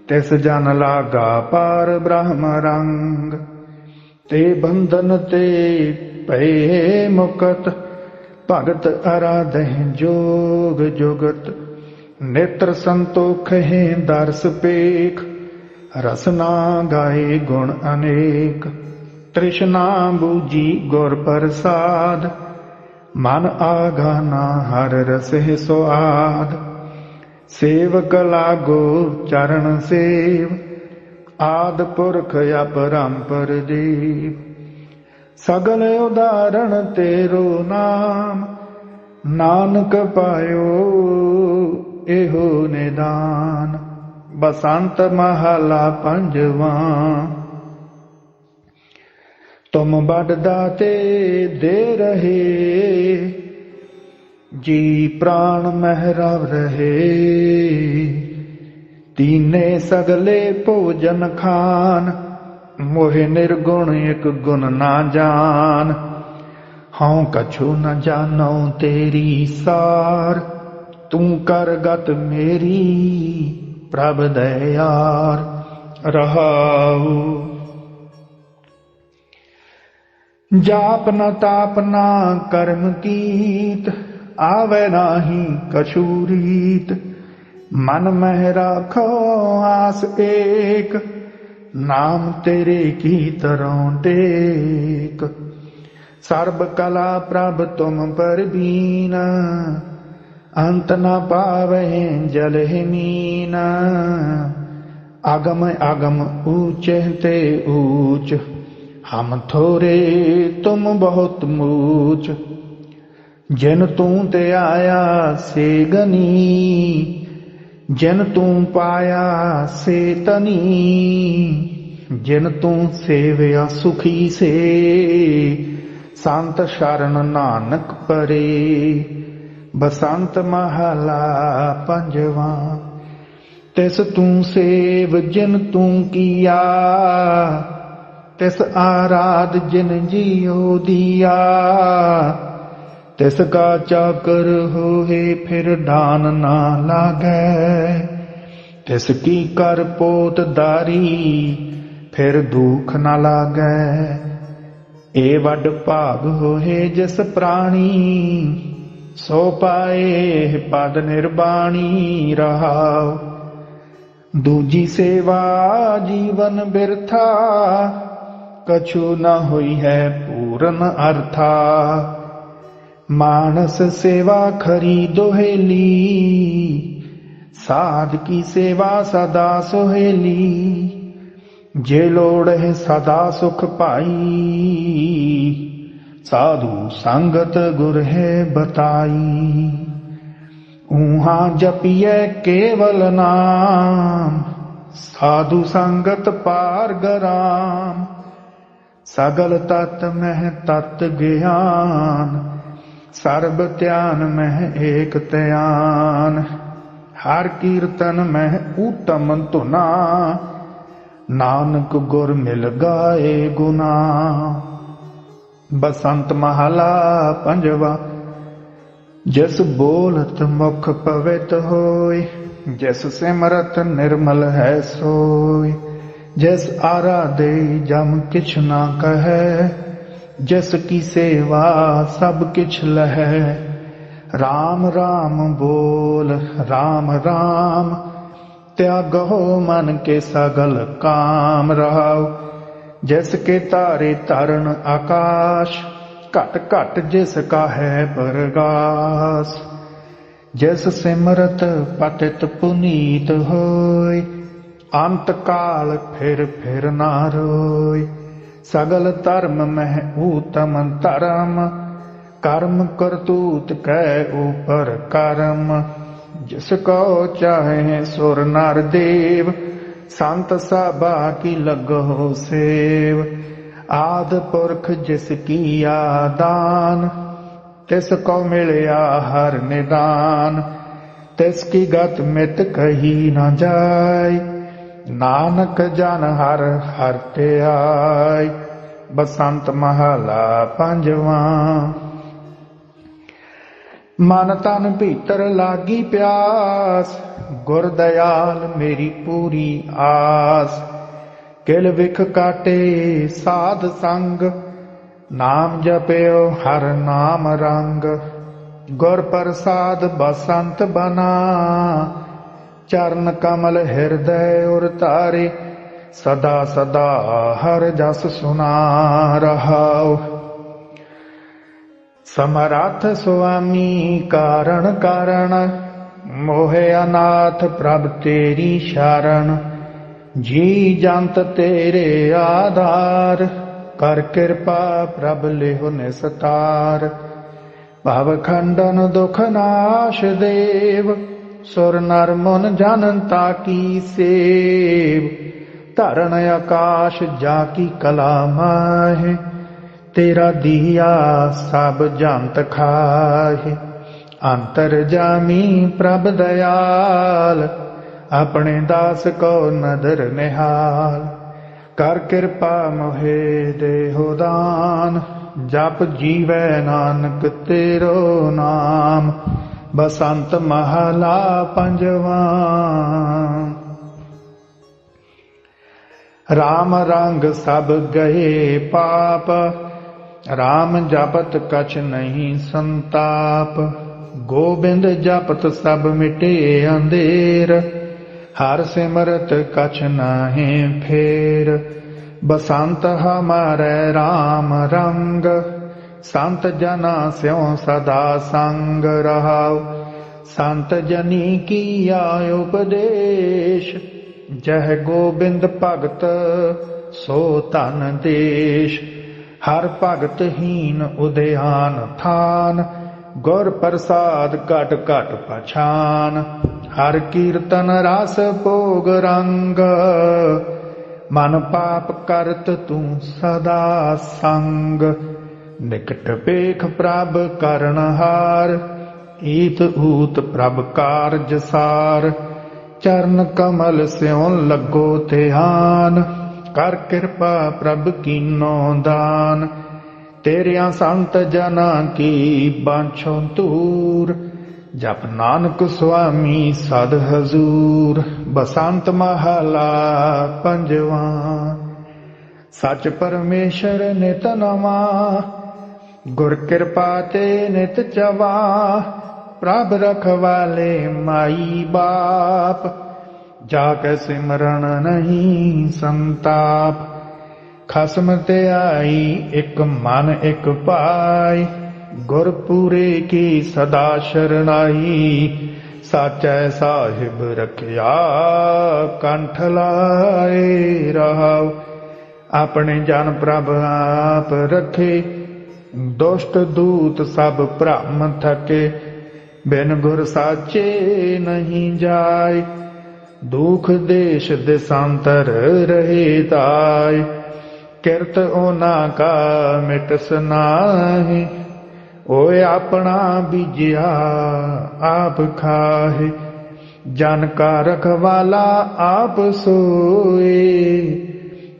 तिस जन लागा पार ब्रह्म रंग। ते बंधन ते भय मुकत, भगत आराधह जोग जुगत। नेत्र संतोख है दर्श पेख, रसना गाए गुण अनेक। तृष्णा बूझी गुर प्रसाद, मन आगाना हर रस स्वाद। सेवक लागो चरण सेव, आद पुरख अपरंपर देव। सगल उदाहरण तेरो नाम, नानक पायो एहो निदान। बसंत महला पंजवा। तुम बड़ दाते दे रहे, जी प्राण महराव रहे। तीने सगले भोजन खान, मोहे निर्गुण एक गुण ना जान। हूँ कछु न जानो तेरी सार, तू कर गत मेरी प्रभ दयार रहाऊ। जाप न ताप न कर्म कीत, आवे नाही कछु रीत। मन में राखो आस एक, नाम तेरे की तरह टेक। सर्ब कला प्रभ तुम पर बीन, अंत न पावे जल मीन। आगम आगम ऊंचे ते ऊंच, हम थोरे तुम बहुत मूच। जिन तू ते आया से गनी, जिन तू पाया से तनी। जिन तू सेवया सुखी से, संत शरण नानक परे। बसंत महला पंजवा, तिस तू सेव जिन तू किया। तिस आराध जिन जियो दिया। तिसका चाकर होए फिर डान ना लागै। तिसकी कर पोत दारी फिर दुख न लागै। ए वड भाग होए जिस प्राणी, सो पाए पद निर्बाणी रहाओ। दूजी सेवा जीवन बिरथा, कछु न हुई है पूर्ण अर्था। मानस सेवा खरी दोहेली, साध की सेवा सदा सोहेली। जे लोड़ है सदा सुख पाई, साधु संगत गुर है बताई। ऊहा जपिए केवल नाम, साधु संगत पार गराम। सगल तत् मह तत् ज्ञान, सर्ब ध्यान में एक ध्यान। हर कीर्तन में उत्तम धुना, नानक गुर मिल गाए गुना। बसंत महला पंजवा, जिस बोलत मुख पवित होय। जिस सिमरत निर्मल है सोय। जिस आराधे जम किछ ना कहे, जिस की सेवा सब किछ लहै। राम राम बोल राम राम, त्यागो मन के सगल काम रहाओ। जिसके तारे तरण आकाश, घट घट जिसका है प्रगास। जिस सिमरत पतित पुनीत होय, अंत काल फिर ना रोय। सगल धर्म मह उत्तम धर्म, कर्म करतूत कै ऊपर कर्म। जिसको चाहे सुर नर देव, संत सभा की लगो सेव। आद पुरख जिसकी दान, तिसको मिलया हर निदान। तिसकी गत मित कही न जाय, नानक जन हर हर ते आय। बसंत महला पंजवा, मन तन भीतर लागी प्यास। गुर दयाल मेरी पूरी आस। किल विख काटे साध संग, नाम जपयो हर नाम रंग। गुर प्रसाद बसंत बना, चरण कमल हृदय उर तारे। सदा सदा हर जस सुना रहाओ। समरथ स्वामी कारण कारण, मोहे अनाथ प्रभ तेरी शरण। जी जंत तेरे आधार, कर कृपा प्रभ लेहो निस्तार। भव खंडन दुख नाश देव, सुर नर मुन जनता की सेव। धरण आकाश जाकी कला माहे, तेरा दिया सब जंत खाहे। अंतर जामी प्रभ दयाल, अपने दास को नदर निहाल। कर कृपा मोहे देहो दान, जप जीवै नानक तेरो नाम। बसंत महला पंजवा, राम रंग सब गए पाप। राम जपत कछ नहीं संताप। ਗੋਬਿੰਦ ਜਪਤ ਸਭ ਮਿਟੇ ਅੰਧੇਰ, ਹਰ ਸਿਮਰਤ ਕਛ ਨਾਹਿ ਫੇਰ। ਬਸੰਤ ਹਮਾਰੇ RAM ਰੰਗ, ਸੰਤ ਜਨਾ ਸਿਉ ਸਦਾ ਸੰਗ ਰਹਾਉ। ਸੰਤ ਜਨੀ ਕੀਆ ਉਪਦੇਸ਼, ਜਹ ਗੋਬਿੰਦ ਭਗਤ ਸੋ ਧਨ ਦੇਸ਼। ਹਰ ਭਗਤ ਹੀਨ ਉਦਿਆਨ ਥਾਨ, ਗੁਰ ਪ੍ਰਸਾਦ ਘਟ ਘਟ ਪਛਾਨ। ਹਰ ਕੀਰਤਨ ਰਸ ਭੋਗ ਰੰਗ, ਮਨ ਪਾਪ ਕਰਤ ਤੂੰ ਸਦਾ ਸੰਗ। ਨਿਕਟ ਪੇਖ ਪ੍ਰਭ ਕਰਨ ਹਾਰ, ਈਤ ਊਤ ਪ੍ਰਭ ਕਾਰਜ ਸਾਰ। ਚਰਨ ਕਮਲ ਸਿਉ ਲੱਗੋ ਧਿਆਨ, ਕਰ ਕਿਰਪਾ ਪ੍ਰਭ ਕੀਨੋ ਦਾਨ। ਤੇਰਿਆਂ ਸੰਤ ਜਨਾ ਕੀ ਬਾਂਛੋ ਤੂਰ, ਜਪ ਨਾਨਕ ਸੁਆਮੀ ਸਦ ਹਜ਼ੂਰ। ਬਸੰਤ ਮਹਲਾ ਪੰਜਵਾਂ, ਸਚ ਪਰਮੇਸ਼ਰ ਨਿਤ ਨਵਾਂ, ਗੁਰ ਕਿਰਪਾ ਤੇ ਨਿਤ ਚਵਾ। ਪ੍ਰਭ ਰਖਵਾਲੇ ਮਾਈ ਬਾਪ, ਜਾ ਕੇ ਸਿਮਰਨ ਨਹੀਂ ਸੰਤਾਪ। ਖਸਮ ਤੇ ਆਈ ਇੱਕ ਮਨ ਇੱਕ ਪਾਈ, ਗੁਰ ਪੂਰੇ ਕੀ ਸਦਾ ਸ਼ਰਨਾਈ। ਸਾਚੈ ਸਾਹਿਬ ਰਖਿਆ ਕੰਠ ਲਾਏ ਰਹਾਉ। ਆਪਣੇ ਜਨ ਪ੍ਰਭ ਆਪ ਰਖੇ, ਦੁਸ਼ਟ ਦੂਤ ਸਭ ਭ੍ਰਮ ਥਕੇ। ਬਿਨ ਗੁਰ ਸਾਚੇ ਨਹੀਂ ਜਾਏ, ਦੁਖ ਦੇਸ਼ ਦੇਸਾਂਤਰ ਰਹੇ ਤਾਏ। ਕਿਰਤ ਉਹਨਾਂ ਕਾ ਮਿਟਸ ਨਾਹੀ, ਓਏ ਆਪਣਾ ਬੀਜਿਆ ਆਪ ਖਾਹੇ। ਜਨ ਕਾ ਰਖਵਾਲਾ ਆਪ ਸੋਏ,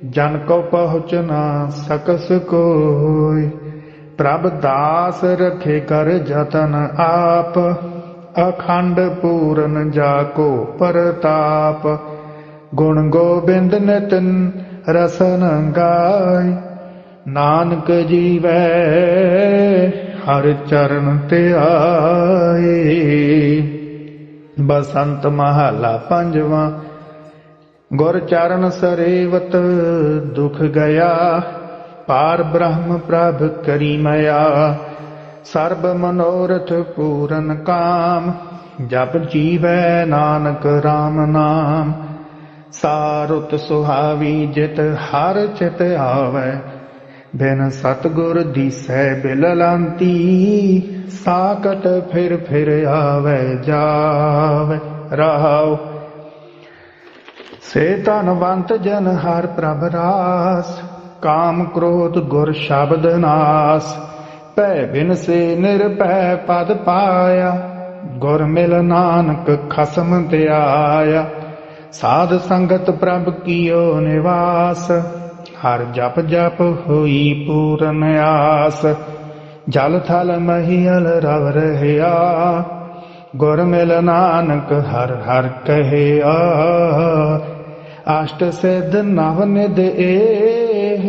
ਜਨ ਕੋ ਪਹੁੰਚ ਨਾ ਸਕਸ ਕੋਇ। ਪ੍ਰਭ ਦਾਸ ਰਖੇ ਕਰ ਜਤਨ ਆਪ, ਅਖੰਡ ਪੂਰਨ ਜਾ ਕੋ ਪਰਤਾਪ। ਗੁਣ ਗੋਬਿੰਦ ਨਿਤਨ ਰਸਨ ਗਾਇ, ਨਾਨਕ ਜੀਵੈ ਹਰ ਚਰਨ ਤੇ ਆਏ। ਬਸੰਤ ਮਹਲਾ ਪੰਜਵਾਂ, ਗੁਰ ਚਰਨ ਸਰੇਵਤ ਦੁਖ ਗਿਆ। ਪਾਰ ਬ੍ਰਹਮ ਪ੍ਰਭ ਕਰੀ ਮਇਆ, ਸਰਬ ਮਨੋਰਥ ਪੂਰਨ ਕਾਮ। ਜਪ ਜੀਵੈ ਨਾਨਕ RAM ਨਾਮ, ਸਾਰੁਤ ਸੁਹਾਵੀ ਜਿਤ ਹਰ ਚਿਤ ਆਵੈ। ਬਿਨ ਸਤਿਗੁਰ ਦੀਸੈ ਬਿਲਲਾਂਤੀ, ਸਾਕਟ ਫਿਰ ਫਿਰ ਆਵੈ ਜਾਵੈ ਰਹਾਉ। ਸੇ ਧਨਵੰਤ ਜਨ ਹਰ ਪ੍ਰਭ ਰਾਸ, ਕਾਮ ਕ੍ਰੋਧ ਗੁਰ ਸ਼ਬਦ ਨਾਸ। ਭੈ ਬਿਨ ਸੇ ਨਿਰਭੈ ਪਦ ਪਾਇਆ, ਗੁਰ ਮਿਲ ਨਾਨਕ ਖਸਮ ਧਿਆਇਆ। ਸਾਧ ਸੰਗਤ ਪ੍ਰਭ ਕੀਓ ਨਿਵਾਸ, ਹਰ ਜਪ ਜਪ ਹੋਈ ਪੂਰਨ ਆਸ। ਜਲ ਥਲ ਮਹੀਲ ਰਵ ਰਹਿਆ, ਗੁਰ ਮਿਲ ਨਾਨਕ ਹਰ ਹਰ ਕਹਿਆ। ਅਸ਼ਟ ਸਿਧ ਨਵ ਨਿਧ ਏਹ,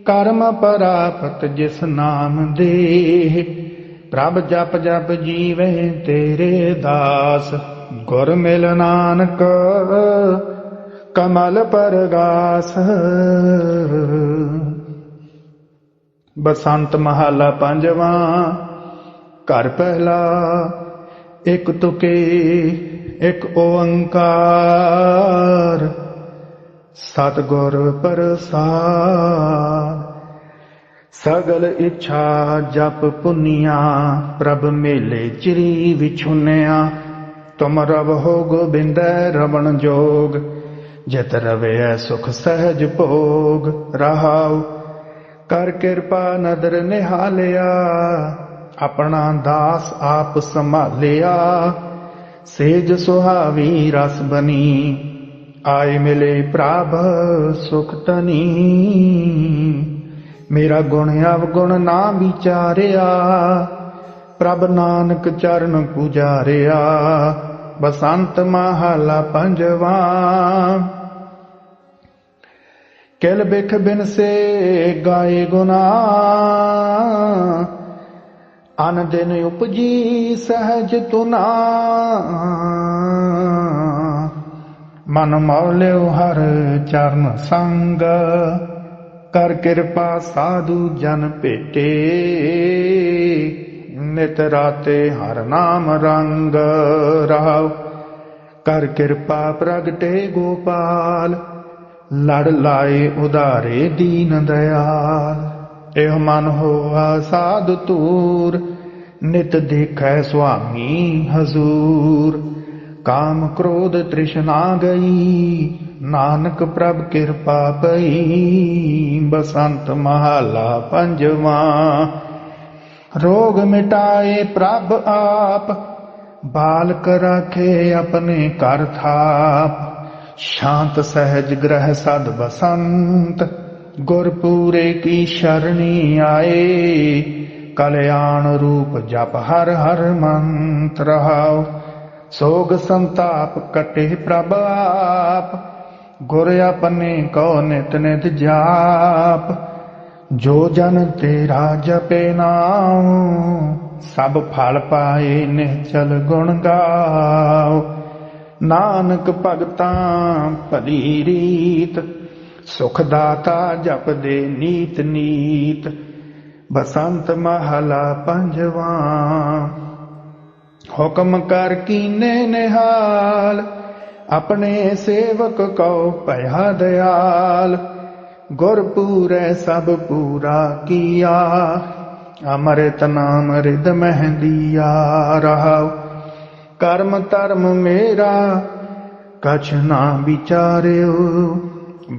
ਕਰਮ ਪਰਾਪਤ ਜਿਸ ਨਾਮ ਦੇ। ਪ੍ਰਭ ਜਪ ਜਪ ਜੀਵੇ ਤੇਰੇ ਦਾਸ, ਗੁਰ ਮਿਲ ਨਾਨਕ ਕਮਲ ਪਰਗਾਸ। ਬਸੰਤ ਮਹਲਾ ਪੰਜਵਾਂ, ਘਰ ਪਹਿਲਾ। ਇੱਕ ਤੁਕੇ ਇੱਕ ਓੰਕਾਰ, ਸਤਿਗੁਰ ਪ੍ਰਸਾਦ। ਸਗਲ ਇੱਛਾ ਜਪ ਪੁੰਨਿਆ, ਪ੍ਰਭ ਮੇਲੇ ਚਿਰੀ ਵਿਛੁੰਨਿਆ। ਤੁਮ ਰਵ ਹੋ ਗੋਬਿੰਦੈ ਰਵਣ ਜੋਗ, ਜਿਤ ਰਵਿਐ ਸੁਖ ਸਹਿਜ ਭੋਗ ਰਹਾਉ। ਕਰ ਕਿਰਪਾ ਨਦਰ ਨਿਹਾਲਿਆ, ਆਪਣਾ ਦਾਸ ਆਪ ਸੰਭਾਲਿਆ। ਸੇਜ ਸੁਹਾਵੀ ਰਸ ਬਨੀ, ਆਏ ਮਿਲੇ ਪ੍ਰਭ ਸੁਖ ਤਨੀ। ਮੇਰਾ ਗੁਣ ਅਵਗੁਣ ਨਾ ਵਿਚਾਰਿਆ, ਪ੍ਰਭ ਨਾਨਕ ਚਰਨ ਪੁਜਾਰਿਆ। ਬਸੰਤ ਮਹਲਾ ਪੰਜਵਾਂ, ਕਿਲ ਬਿਖ ਬਿਨ ਸੇ ਗਾਏ ਗੁਨਾ। ਅਨ ਦਿਨ ਉਪਜੀ ਸਹਿਜ ਤੁਨਾ ਮਨ ਮੌਲਿਓ ਹਰ ਚਰਨ ਸੰਗ ਕਰ ਕਿਰਪਾ ਸਾਧੂ ਜਨ ਭੇਟੇ ਨਿਤ ਰਾਤੇ ਹਰ ਨਾਮ ਰੰਗ ਰਹਾਉ ਕਰ ਕਿਰਪਾ ਪ੍ਰਗਟੇ ਗੋਪਾਲ ਲੜ ਲਾਏ ਉਦਾਰੇ ਦੀਨ ਦਇਆਲ ਇਹ ਮਨ ਹੋਆ ਸਾਧ ਤੂਰ ਨਿਤ ਦੇਖੈ ਸੁਆਮੀ ਹਜ਼ੂਰ ਕਾਮ ਕ੍ਰੋਧ ਤ੍ਰਿਸ਼ਨਾ ਗਈ ਨਾਨਕ ਪ੍ਰਭ ਕਿਰਪਾ ਪਈ ਬਸੰਤ ਮਹਲਾ ਪੰਜਵਾਂ ਰੋਗ ਮਿਟਾਏ ਪ੍ਰਭ ਆਪ ਬਾਲਕ ਰਾਖੇ ਆਪਣੇ ਘਰ ਥਾਪ ਸ਼ਾਂਤ ਸਹਿਜ ਗ੍ਰਹਿ ਸਦ ਬਸੰਤ ਗੁਰਪੂਰੇ ਕੀ ਸ਼ਰਣੀ ਆਏ ਕਲਿਆਣ ਰੂਪ ਜਪ ਹਰ ਹਰ ਮੰਤ ਰਹਾਉ ਸੋਗ ਸੰਤਾਪ ਕਟੇ ਪ੍ਰਭ ਆਪ ਗੁਰ ਆਪਣੇ ਕੋ ਨਿਤ ਨਿਤ ਜਾਪ ਜੋ ਜਨ ਤੇਰਾ ਜਪੇ ਨਾਮ ਸਭ ਫਲ ਪਾਏ ਨਿਹਚਲ ਗੁਣ ਗਾਓ ਨਾਨਕ ਭਗਤਾਂ ਭਲੀ ਰੀਤ ਸੁਖ ਦਾਤਾ ਜਪਦੇ ਨੀਤ ਨੀਤ ਬਸੰਤ ਮਹਲਾ ਪੰਜਵਾਂ ਹੁਕਮ ਕਰ ਕੀਨੇ ਨਿਹਾਲ ਆਪਣੇ ਸੇਵਕ ਕਉ ਭਇਆ ਦਇਆਲ ਗੁਰ ਪੂਰੈ ਸਭ ਪੂਰਾ ਕੀਆ ਅੰਮ੍ਰਿਤ ਨਾਮ ਰਿਦ ਮਹਿੰਦੀਆ ਰਹਾਉ ਕਰਮ ਧਰਮ ਮੇਰਾ ਕਛ ਨਾ ਵਿਚਾਰਿਓ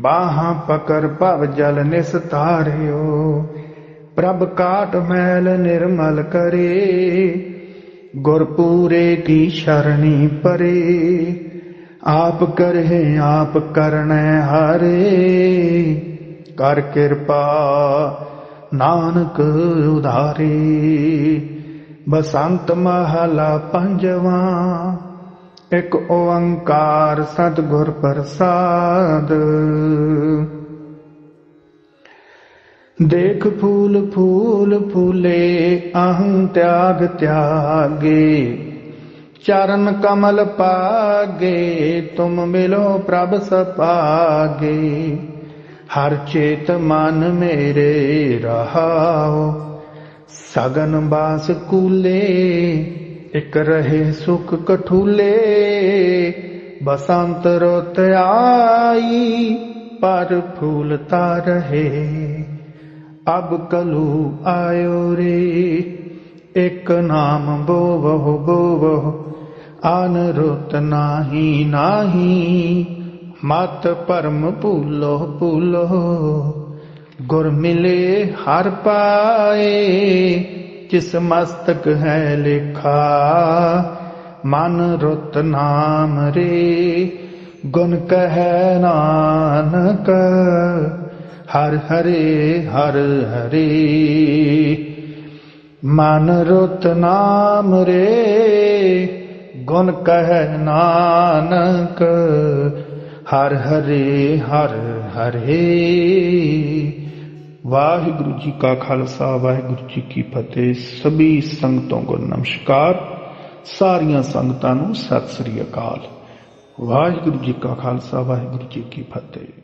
ਬਾਹਾਂ ਪਕੜ ਭਵ ਜਲ ਨਿਸਤਾਰਿਓ ਪ੍ਰਭ ਕਾਟ ਮੈਲ ਨਿਰਮਲ ਕਰੇ ਗੁਰਪੂਰੇ ਕੀ ਸ਼ਰਣੀ ਪਰੇ ਆਪ ਕਰਹਿ ਆਪ ਕਰਨੈ ਹਾਰੇ ਕਰ ਕਿਰਪਾ ਨਾਨਕ ਉਧਾਰੇ ਬਸੰਤ ਮਹਲਾ ਪੰਜਵਾਂ ਇੱਕ ਓੰਕਾਰ ਸਤਿਗੁਰ ਪ੍ਰਸਾਦ ਦੇਖ ਫੂਲ ਫੂਲ ਫੂਲੇ ਅਹੰ ਤਿਆਗ ਤਿਆਗੇ ਚਰਨ ਕਮਲ ਪਾਗੇ ਤੁਮ ਮਿਲੋ ਪ੍ਰਭ ਸਪਾਗੇ ਹਰ ਚੇਤ ਮਨ ਮੇਰੇ ਰਹਾਓ ਸਗਨ ਬਾਸ ਕੂਲੇ ਇਕ ਰਹੇ ਸੁਖ ਕਠੂਲੇ ਬਸੰਤ ਰੁੱਤ ਆਈ ਪਰ ਫੂਲਤਾ ਰਹੇ ਅਬ ਕਲੂ ਆਇਓ ਰੇ ਇਕ ਨਾਮ ਬੋਵਹੁ ਬੋਵਹੁ ਆਨ ਰੁੱਤ ਨਾਹੀ ਨਾਹੀ ਮਤ ਪਰਮ ਭੂਲੋ ਭੂਲੋ ਗੁਰ ਮਿਲੇ ਹਰ ਪਾਏ ਜਿਸ ਮਸਤਕ ਹੈ ਲੇਖਾ ਮਨ ਰੁੱਤ ਨਾਮ ਰੇ ਗੁਣ ਕਹੈ ਨਾਨਕ ਹਰ ਹਰੇ ਹਰ ਹਰੇ ਮਨ ਰੁੱਤ ਨਾਮ ਰੇ ਗੁਣ ਕਹੈ ਨਾਨਕ ਹਰ ਹਰੇ ਹਰ ਹਰੇ ਵਾਹਿਗੁਰੂ ਜੀ ਕਾ ਖਾਲਸਾ ਵਾਹਿਗੁਰੂ ਜੀ ਕੀ ਫਤਿਹ। ਸਭੀ ਸੰਗਤੋਂ ਕੋ ਨਮਸਕਾਰ। ਸਾਰੀਆਂ ਸੰਗਤਾਂ ਨੂੰ ਸਤਿ ਸ੍ਰੀ ਅਕਾਲ। ਵਾਹਿਗੁਰੂ ਜੀ ਕਾ ਖਾਲਸਾ ਵਾਹਿਗੁਰੂ ਜੀ ਕੀ ਫਤਿਹ।